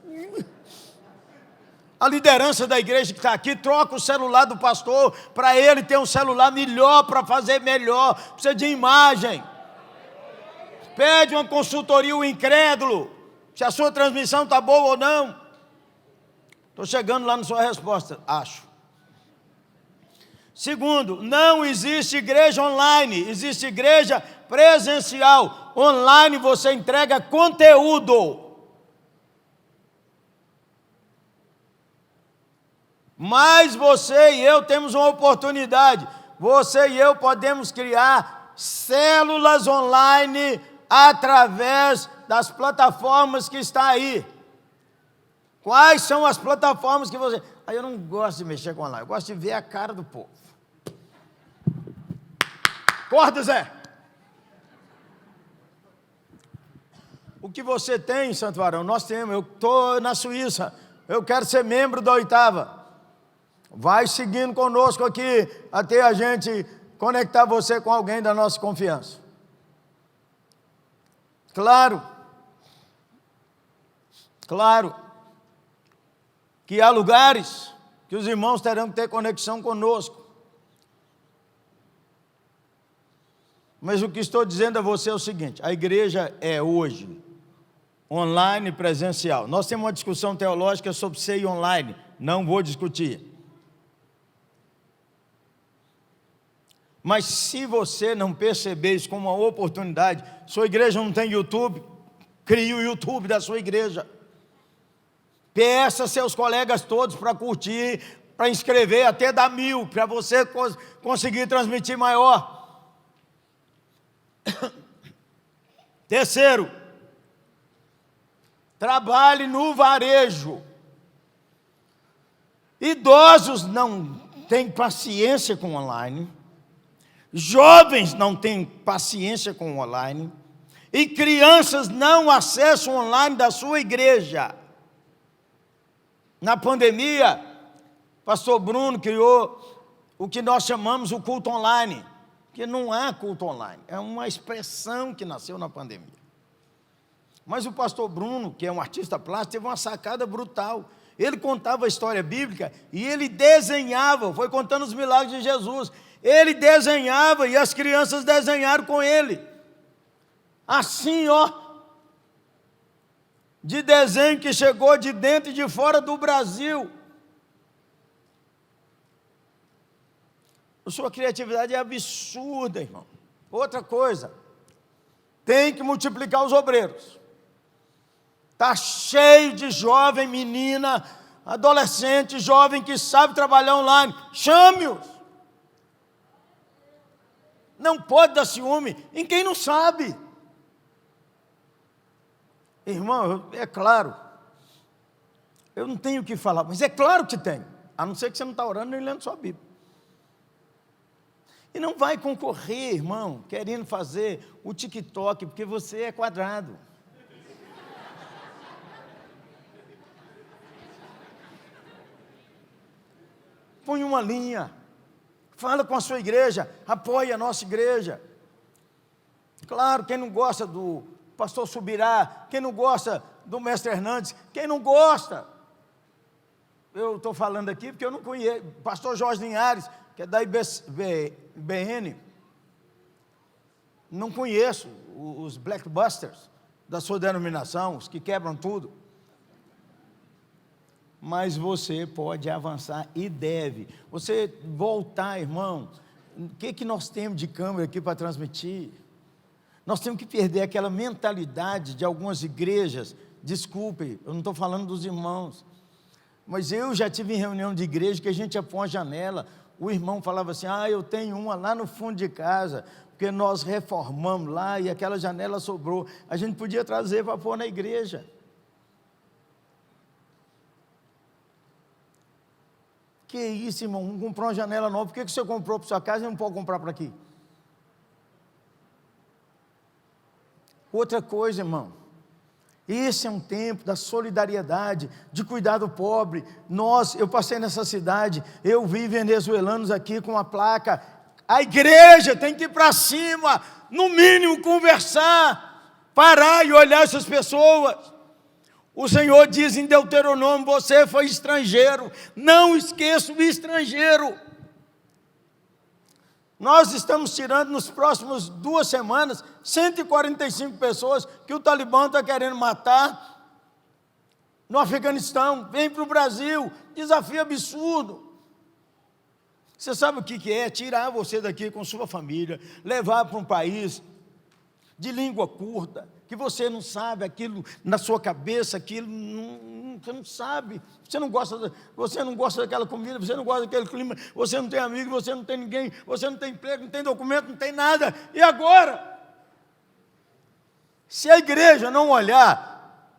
A liderança da igreja que está aqui, troca o celular do pastor, para ele ter um celular melhor, para fazer melhor, precisa de imagem. Pede uma consultoria ao incrédulo, se a sua transmissão está boa ou não. Estou chegando lá na sua resposta, acho. Segundo, não existe igreja online, existe igreja presencial. Online você entrega conteúdo. Mas você e eu temos uma oportunidade. Você e eu podemos criar células online através das plataformas que está aí. Quais são as plataformas que você... Aí eu não gosto de mexer com online, eu gosto de ver a cara do povo. Acorda, Zé. O que você tem, Santo Varão? Nós temos. Eu estou na Suíça, eu quero ser membro da 8ª. Vai seguindo conosco aqui, até a gente conectar você com alguém da nossa confiança. Claro que há lugares que os irmãos terão que ter conexão conosco. Mas o que estou dizendo a você é o seguinte, a igreja é hoje online e presencial. Nós temos uma discussão teológica sobre ceia online, não vou discutir. Mas se você não perceber isso como uma oportunidade, sua igreja não tem YouTube, crie o YouTube da sua igreja. Peça seus colegas todos para curtir, para inscrever, até dar 1000, para você conseguir transmitir maior. Terceiro, trabalhe no varejo. Idosos não têm paciência com online. Jovens não têm paciência com o online, e crianças não acessam o online da sua igreja. Na pandemia, pastor Bruno criou o que nós chamamos o culto online, que não é culto online, é uma expressão que nasceu na pandemia. Mas o pastor Bruno, que é um artista plástico, teve uma sacada brutal. Ele contava a história bíblica e ele desenhava, foi contando os milagres de Jesus. Ele desenhava e as crianças desenharam com ele. Assim, ó, de desenho que chegou de dentro e de fora do Brasil. A sua criatividade é absurda, irmão. Outra coisa, tem que multiplicar os obreiros. Está cheio de jovem, menina, adolescente, jovem que sabe trabalhar online. Chame-os. Não pode dar ciúme em quem não sabe. Irmão, é claro, Eu não tenho o que falar, mas é claro que tem, a não ser que você não está orando nem lendo sua Bíblia. E não vai concorrer, irmão, querendo fazer o TikTok, porque você é quadrado. Põe uma linha, fala com a sua igreja, apoie a nossa igreja. Claro, quem não gosta do pastor Subirá, quem não gosta do mestre Hernandes, quem não gosta, eu estou falando aqui porque eu não conheço, pastor Jorge Linhares, que é da IBN, não conheço os Blackbusters da sua denominação, os que quebram tudo. Mas você pode avançar e deve. Você voltar, irmão, o que nós temos de câmera aqui para transmitir? Nós temos que perder aquela mentalidade de algumas igrejas. Desculpe, eu não estou falando dos irmãos, mas eu já tive em reunião de igreja que a gente ia pôr uma janela, o irmão falava assim, eu tenho uma lá no fundo de casa, porque nós reformamos lá e aquela janela sobrou, a gente podia trazer para pôr na igreja. Que isso, irmão, não comprou uma janela nova, por que você comprou para sua casa e não pode comprar para aqui? Outra coisa, irmão, esse é um tempo da solidariedade, de cuidar do pobre. Eu passei nessa cidade, eu vi venezuelanos aqui com uma placa, a igreja tem que ir para cima, no mínimo conversar, parar e olhar essas pessoas. O Senhor diz em Deuteronômio, você foi estrangeiro, não esqueça o estrangeiro. Nós estamos tirando nos próximos 2 semanas 145 pessoas que o Talibã está querendo matar no Afeganistão. Vem para o Brasil, desafio absurdo. Você sabe o que é? Tirar você daqui com sua família, levar para um país de língua curta, que você não sabe aquilo na sua cabeça, aquilo você não sabe, você não gosta daquela comida, você não gosta daquele clima, você não tem amigo, você não tem ninguém, você não tem emprego, não tem documento, não tem nada. E agora? Se a igreja não olhar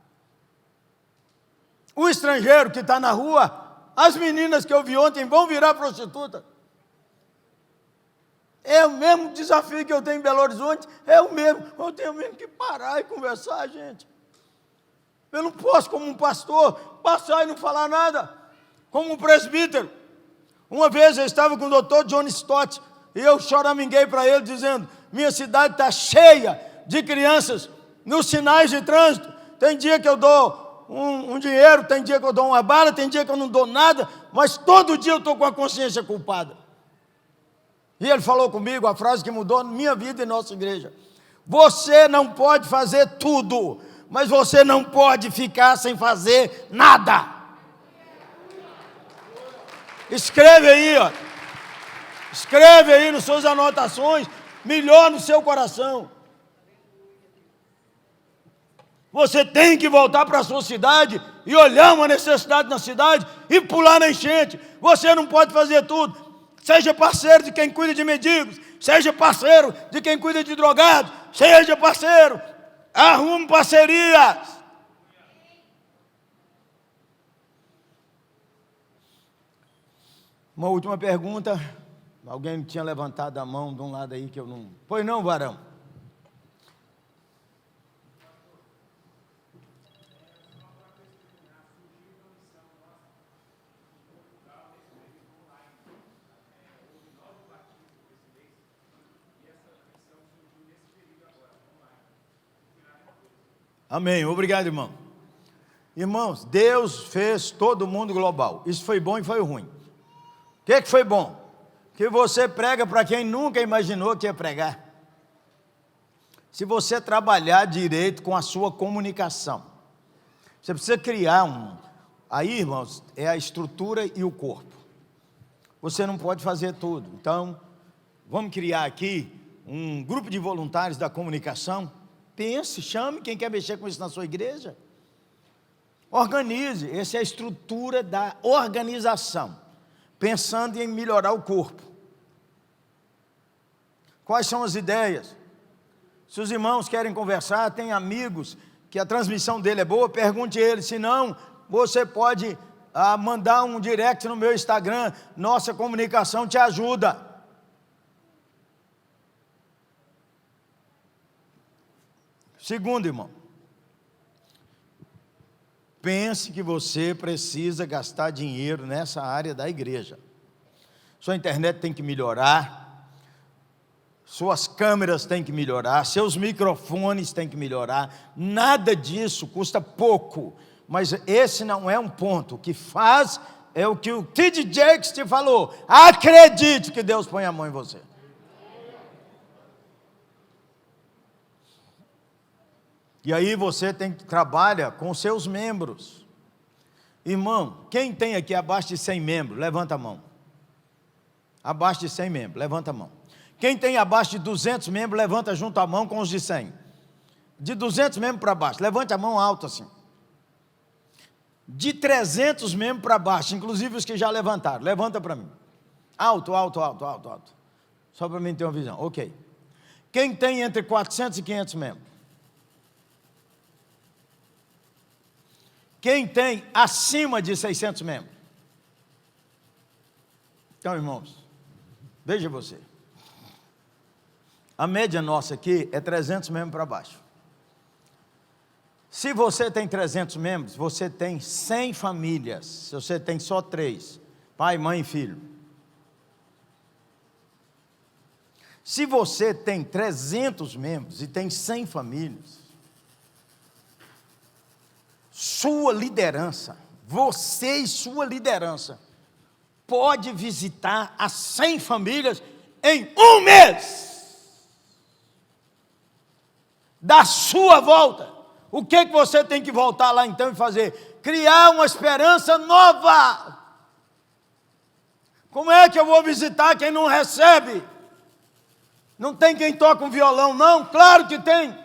o estrangeiro que está na rua, as meninas que eu vi ontem vão virar prostituta. É o mesmo desafio que eu tenho em Belo Horizonte, é o mesmo. Eu tenho mesmo que parar e conversar, gente. Eu não posso, como um pastor, passar e não falar nada. Como um presbítero. Uma vez eu estava com o doutor John Stott, e eu choraminguei para ele, dizendo, minha cidade está cheia de crianças nos sinais de trânsito. Tem dia que eu dou um dinheiro, tem dia que eu dou uma bala, tem dia que eu não dou nada, mas todo dia eu estou com a consciência culpada. E ele falou comigo a frase que mudou minha vida e nossa igreja. Você não pode fazer tudo, mas você não pode ficar sem fazer nada. Escreve aí, ó. Escreve aí nas suas anotações, melhor no seu coração. Você tem que voltar para a sua cidade e olhar uma necessidade na cidade e pular na enchente. Você não pode fazer tudo. Seja parceiro de quem cuida de mendigos, seja parceiro de quem cuida de drogados, seja parceiro, arrume parcerias. Uma última pergunta, alguém tinha levantado a mão de um lado aí que eu não... Pois não, varão? Amém, obrigado, irmão. Irmãos, Deus fez todo mundo global. Isso foi bom e foi ruim. O que foi bom? Que você prega para quem nunca imaginou que ia pregar. Se você trabalhar direito com a sua comunicação, você precisa criar aí, irmãos, é a estrutura e o corpo. Você não pode fazer tudo. Então, vamos criar aqui um grupo de voluntários da comunicação. Pense, chame quem quer mexer com isso na sua igreja. Organize, essa é a estrutura da organização, pensando em melhorar o corpo. Quais são as ideias? Se os irmãos querem conversar, tem amigos que a transmissão dele é boa, pergunte a ele, se não, você pode mandar um direct no meu Instagram, nossa comunicação te ajuda. Segundo, irmão, pense que você precisa gastar dinheiro nessa área da igreja. Sua internet tem que melhorar, suas câmeras têm que melhorar, seus microfones têm que melhorar. Nada disso custa pouco, mas esse não é um ponto. O que faz é o que o T.D. Jakes te falou: acredite que Deus põe a mão em você. E aí você trabalha com seus membros. Irmão, quem tem aqui abaixo de 100 membros, levanta a mão. Abaixo de 100 membros, levanta a mão. Quem tem abaixo de 200 membros, levanta junto a mão com os de 100. De 200 membros para baixo, levante a mão alto assim. De 300 membros para baixo, inclusive os que já levantaram, levanta para mim. Alto, alto, alto, alto, alto. Só para mim ter uma visão, ok. Quem tem entre 400 e 500 membros? Quem tem acima de 600 membros? Então, irmãos, veja você. A média nossa aqui é 300 membros para baixo. Se você tem 300 membros, você tem 100 famílias. Se você tem só 3, pai, mãe e filho. Se você tem 300 membros e tem 100 famílias, sua liderança, você e sua liderança, pode visitar as 100 famílias em um mês. Da sua volta. O que você tem que voltar lá então e fazer? Criar uma esperança nova. Como é que eu vou visitar quem não recebe? Não tem quem toca um violão, não? Claro que tem.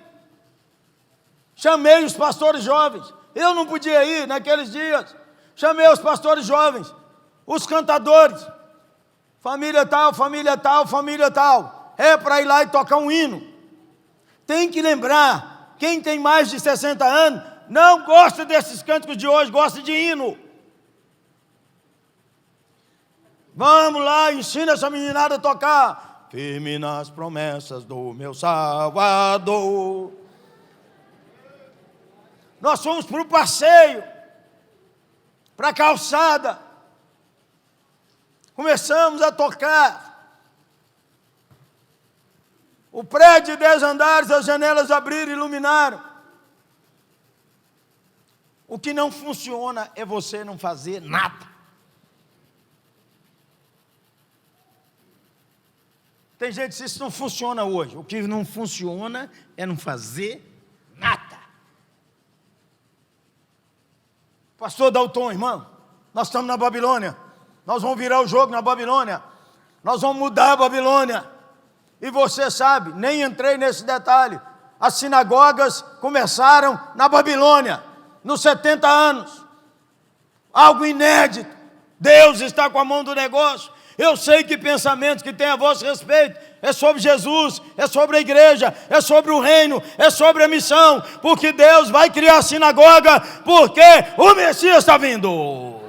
Chamei os pastores jovens. Eu não podia ir naqueles dias. Chamei os pastores jovens, os cantadores. Família tal, família tal, família tal. É para ir lá e tocar um hino. Tem que lembrar, quem tem mais de 60 anos, não gosta desses cânticos de hoje, gosta de hino. Vamos lá, ensina essa meninada a tocar. Firme nas promessas do meu Salvador. Nós fomos para o passeio, para a calçada. Começamos a tocar. O prédio de 10 andares, as janelas abriram e iluminaram. O que não funciona é você não fazer nada. Tem gente que diz, isso não funciona hoje. O que não funciona é não fazer nada. Pastor Dalton, irmão, nós estamos na Babilônia. Nós vamos virar o jogo na Babilônia. Nós vamos mudar a Babilônia. E você sabe, nem entrei nesse detalhe. As sinagogas começaram na Babilônia, nos 70 anos. Algo inédito. Deus está com a mão do negócio. Eu sei que pensamentos que tem a vosso respeito é sobre Jesus, é sobre a igreja, é sobre o reino, é sobre a missão, porque Deus vai criar a sinagoga, porque o Messias está vindo.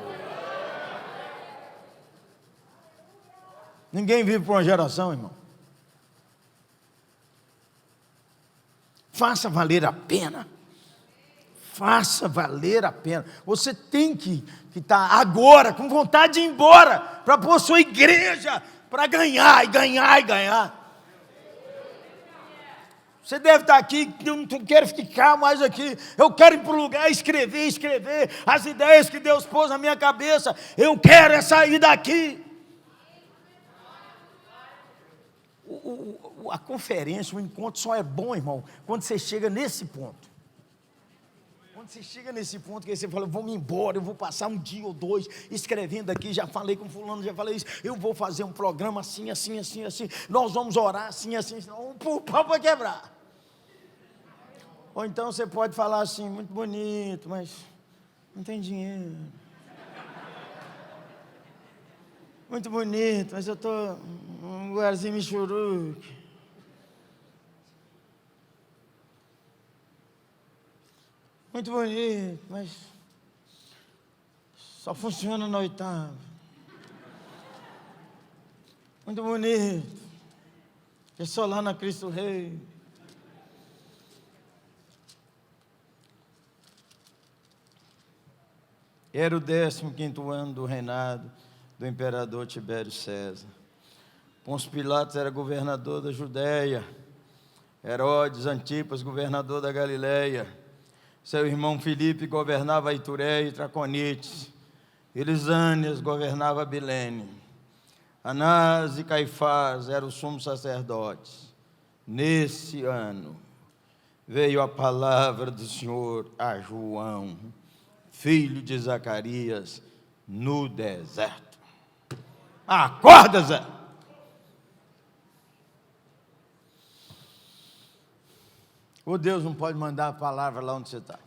Ninguém vive por uma geração, irmão. Faça valer a pena. Faça valer a pena. Você tem que estar agora com vontade de ir embora para pôr sua igreja para ganhar e ganhar e ganhar. Você deve estar aqui, eu não quero ficar mais aqui, eu quero ir para o lugar escrever as ideias que Deus pôs na minha cabeça, eu quero sair daqui. A conferência, o encontro só é bom, irmão, quando você chega nesse ponto. Quando você chega nesse ponto que você fala, vou me embora, eu vou passar um dia ou dois escrevendo aqui, já falei com fulano, já falei isso, eu vou fazer um programa assim, assim, assim, assim, nós vamos orar assim, assim, o pau vai quebrar. Ou então você pode falar assim, muito bonito, mas não tem dinheiro. Muito bonito, mas eu estou num lugarzinho michuruque. Muito bonito, mas Só funciona na oitava. Muito bonito. É só lá na Cristo Rei. Era o 15º ano do reinado do imperador Tibério César. Pôncio Pilatos era governador da Judéia. Herodes Antipas, governador da Galileia. Seu irmão Filipe governava Itureia e Traconites. Elisânias governava Bilene. Anás e Caifás eram os sumos sacerdotes. Nesse ano, veio a palavra do Senhor a João, filho de Zacarias, no deserto. Acorda, Zé! O Deus não pode mandar a palavra lá onde você está.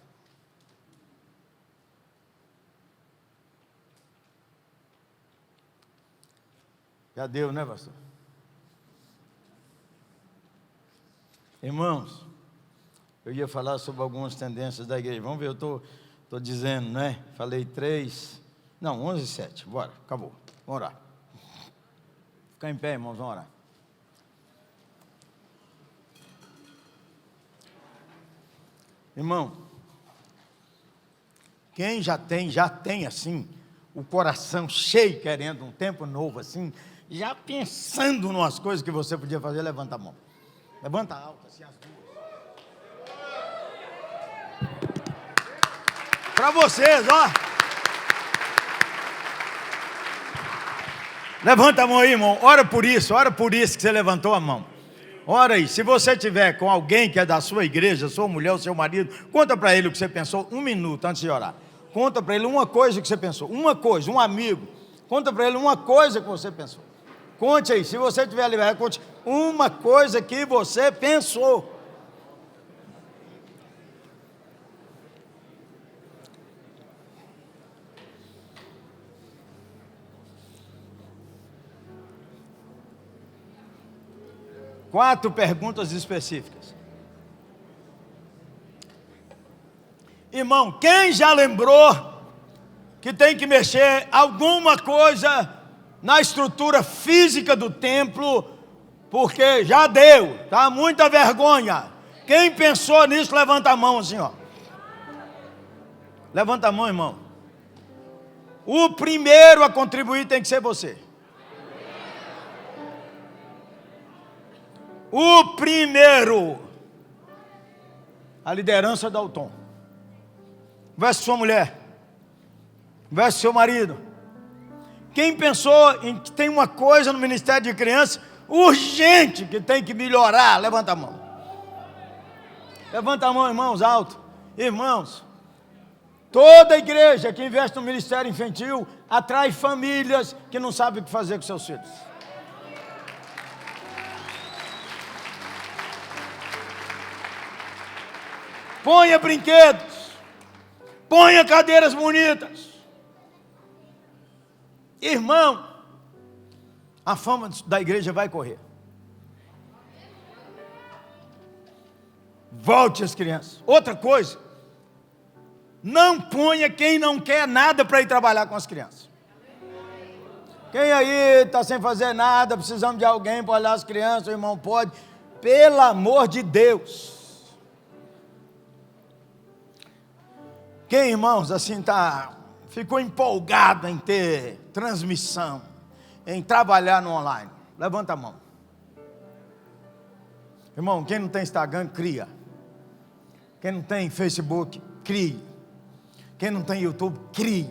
Já deu, né, pastor? Irmãos, eu ia falar sobre algumas tendências da igreja. Vamos ver, eu estou dizendo, né? Falei 3, não, 11:07. Bora, acabou. Vamos orar. Ficar em pé, irmãos, vamos orar. Irmão, quem já tem assim, o coração cheio, querendo um tempo novo assim, já pensando em umas coisas que você podia fazer, levanta a mão. Levanta alto, assim, as duas. Para vocês, ó. Levanta a mão aí, irmão. Ora por isso que você levantou a mão. Ora aí, se você tiver com alguém que é da sua igreja, sua mulher ou seu marido, conta para ele o que você pensou 1 minuto antes de orar. Conta para ele uma coisa que você pensou, uma coisa, um amigo. Conta para ele uma coisa que você pensou. Conte aí, se você tiver liberdade, conte uma coisa que você pensou. Quatro perguntas específicas. Irmão, quem já lembrou que tem que mexer alguma coisa na estrutura física do templo, porque já deu, tá? Muita vergonha. Quem pensou nisso, levanta a mão assim, ó. Levanta a mão, irmão. O primeiro a contribuir tem que ser você. O primeiro, a liderança dá o tom. Converse com sua mulher, converse com seu marido. Quem pensou em que tem uma coisa no Ministério de Crianças urgente que tem que melhorar, levanta a mão. Levanta a mão, irmãos, alto. Irmãos, toda igreja que investe no Ministério Infantil atrai famílias que não sabem o que fazer com seus filhos. Ponha brinquedos, ponha cadeiras bonitas. Irmão, a fama da igreja vai correr. Volte as crianças. Outra coisa, não ponha quem não quer nada para ir trabalhar com as crianças. Quem aí está sem fazer nada, precisando de alguém para olhar as crianças, o irmão pode, pelo amor de Deus. Quem, irmãos, assim ficou empolgado em ter transmissão, em trabalhar no online? Levanta a mão. Irmão, quem não tem Instagram, cria. Quem não tem Facebook, crie. Quem não tem YouTube, crie.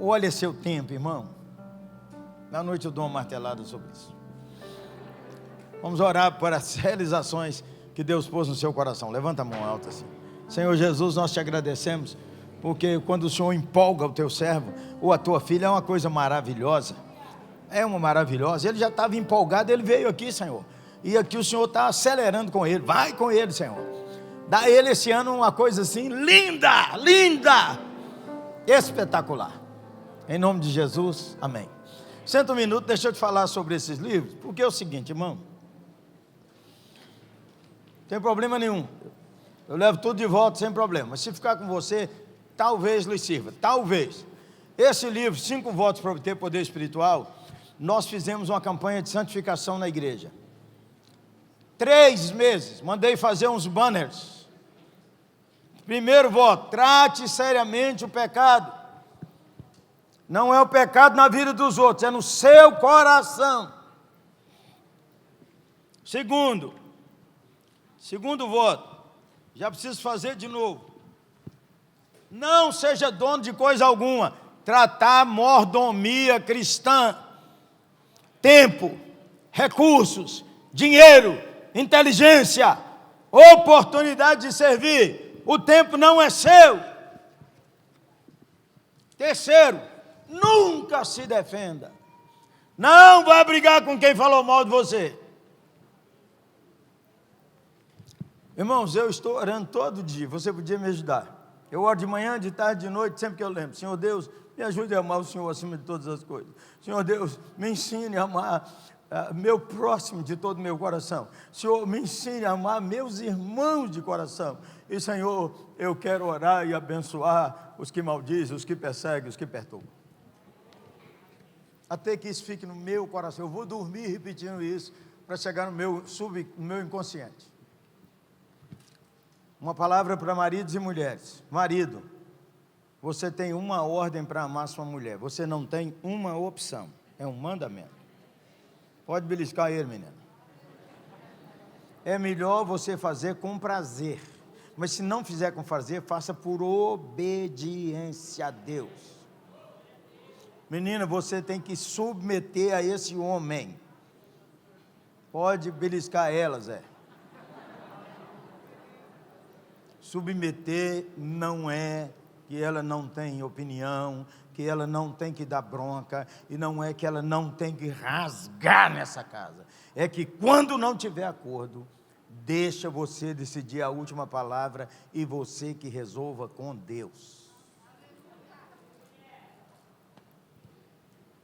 Olha seu tempo, irmão. Na noite eu dou uma martelada sobre isso. Vamos orar por as realizações que Deus pôs no seu coração. Levanta a mão alta assim. Senhor Jesus, nós te agradecemos, porque quando o Senhor empolga o teu servo, ou a tua filha, é uma coisa maravilhosa, ele já estava empolgado, ele veio aqui, Senhor, e aqui o Senhor está acelerando com ele, vai com ele, Senhor, dá a ele esse ano uma coisa assim, linda, linda, espetacular, em nome de Jesus, amém. Senta um minuto, deixa eu te falar sobre esses livros, porque é o seguinte, irmão, não tem problema nenhum, eu levo tudo de volta sem problema. Mas se ficar com você, talvez lhe sirva, talvez. Esse livro, 5 votos para obter poder espiritual, nós fizemos uma campanha de santificação na igreja. 3 meses, mandei fazer uns banners. Primeiro voto, trate seriamente o pecado. Não é o pecado na vida dos outros, é no seu coração. Segundo voto, já preciso fazer de novo. Não seja dono de coisa alguma. Tratar mordomia cristã. Tempo, recursos, dinheiro, inteligência, oportunidade de servir. O tempo não é seu. Terceiro, nunca se defenda. Não vá brigar com quem falou mal de você. Irmãos, eu estou orando todo dia, você podia me ajudar. Eu oro de manhã, de tarde, de noite, sempre que eu lembro. Senhor Deus, me ajude a amar o Senhor acima de todas as coisas. Senhor Deus, me ensine a amar meu próximo de todo o meu coração. Senhor, me ensine a amar meus irmãos de coração. E Senhor, eu quero orar e abençoar os que maldizem, os que perseguem, os que perturbam. Até que isso fique no meu coração. Eu vou dormir repetindo isso para chegar no meu inconsciente. Uma palavra para maridos e mulheres. Marido, você tem uma ordem para amar sua mulher. Você não tem uma opção. É um mandamento. Pode beliscar ele, menino. É melhor você fazer com prazer. Mas se não fizer com prazer, faça por obediência a Deus. Menina, você tem que submeter a esse homem. Pode beliscar ela, Zé. Submeter não é que ela não tem opinião, que ela não tem que dar bronca, e não é que ela não tem que rasgar nessa casa. É que quando não tiver acordo, deixa você decidir a última palavra e você que resolva com Deus.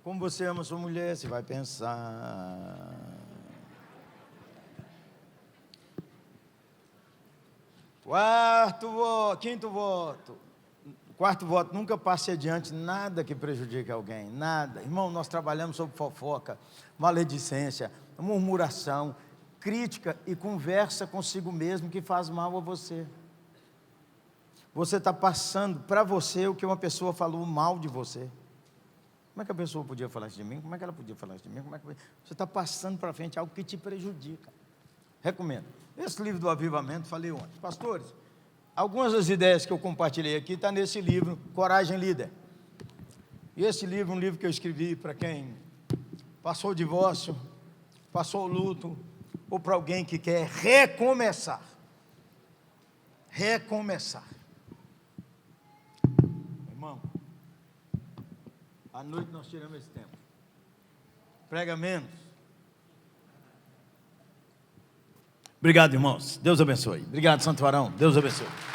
Como você ama sua mulher, você vai pensar. Quinto voto. Quarto voto, nunca passe adiante nada que prejudique alguém, nada. Irmão, nós trabalhamos sobre fofoca, maledicência, murmuração, crítica e conversa consigo mesmo que faz mal a você. Você está passando para você o que uma pessoa falou mal de você. Como é que a pessoa podia falar isso de mim? Como é que ela podia falar isso de mim? Você está passando para frente algo que te prejudica. Recomendo. Esse livro do Avivamento, falei ontem. Pastores, algumas das ideias que eu compartilhei aqui estão nesse livro, Coragem Líder. E esse livro é um livro que eu escrevi para quem passou o divórcio, passou o luto, ou para alguém que quer recomeçar. Recomeçar. Irmão, à noite nós tiramos esse tempo. Prega menos. Obrigado, irmãos. Deus abençoe. Obrigado, Santo Varão. Deus abençoe.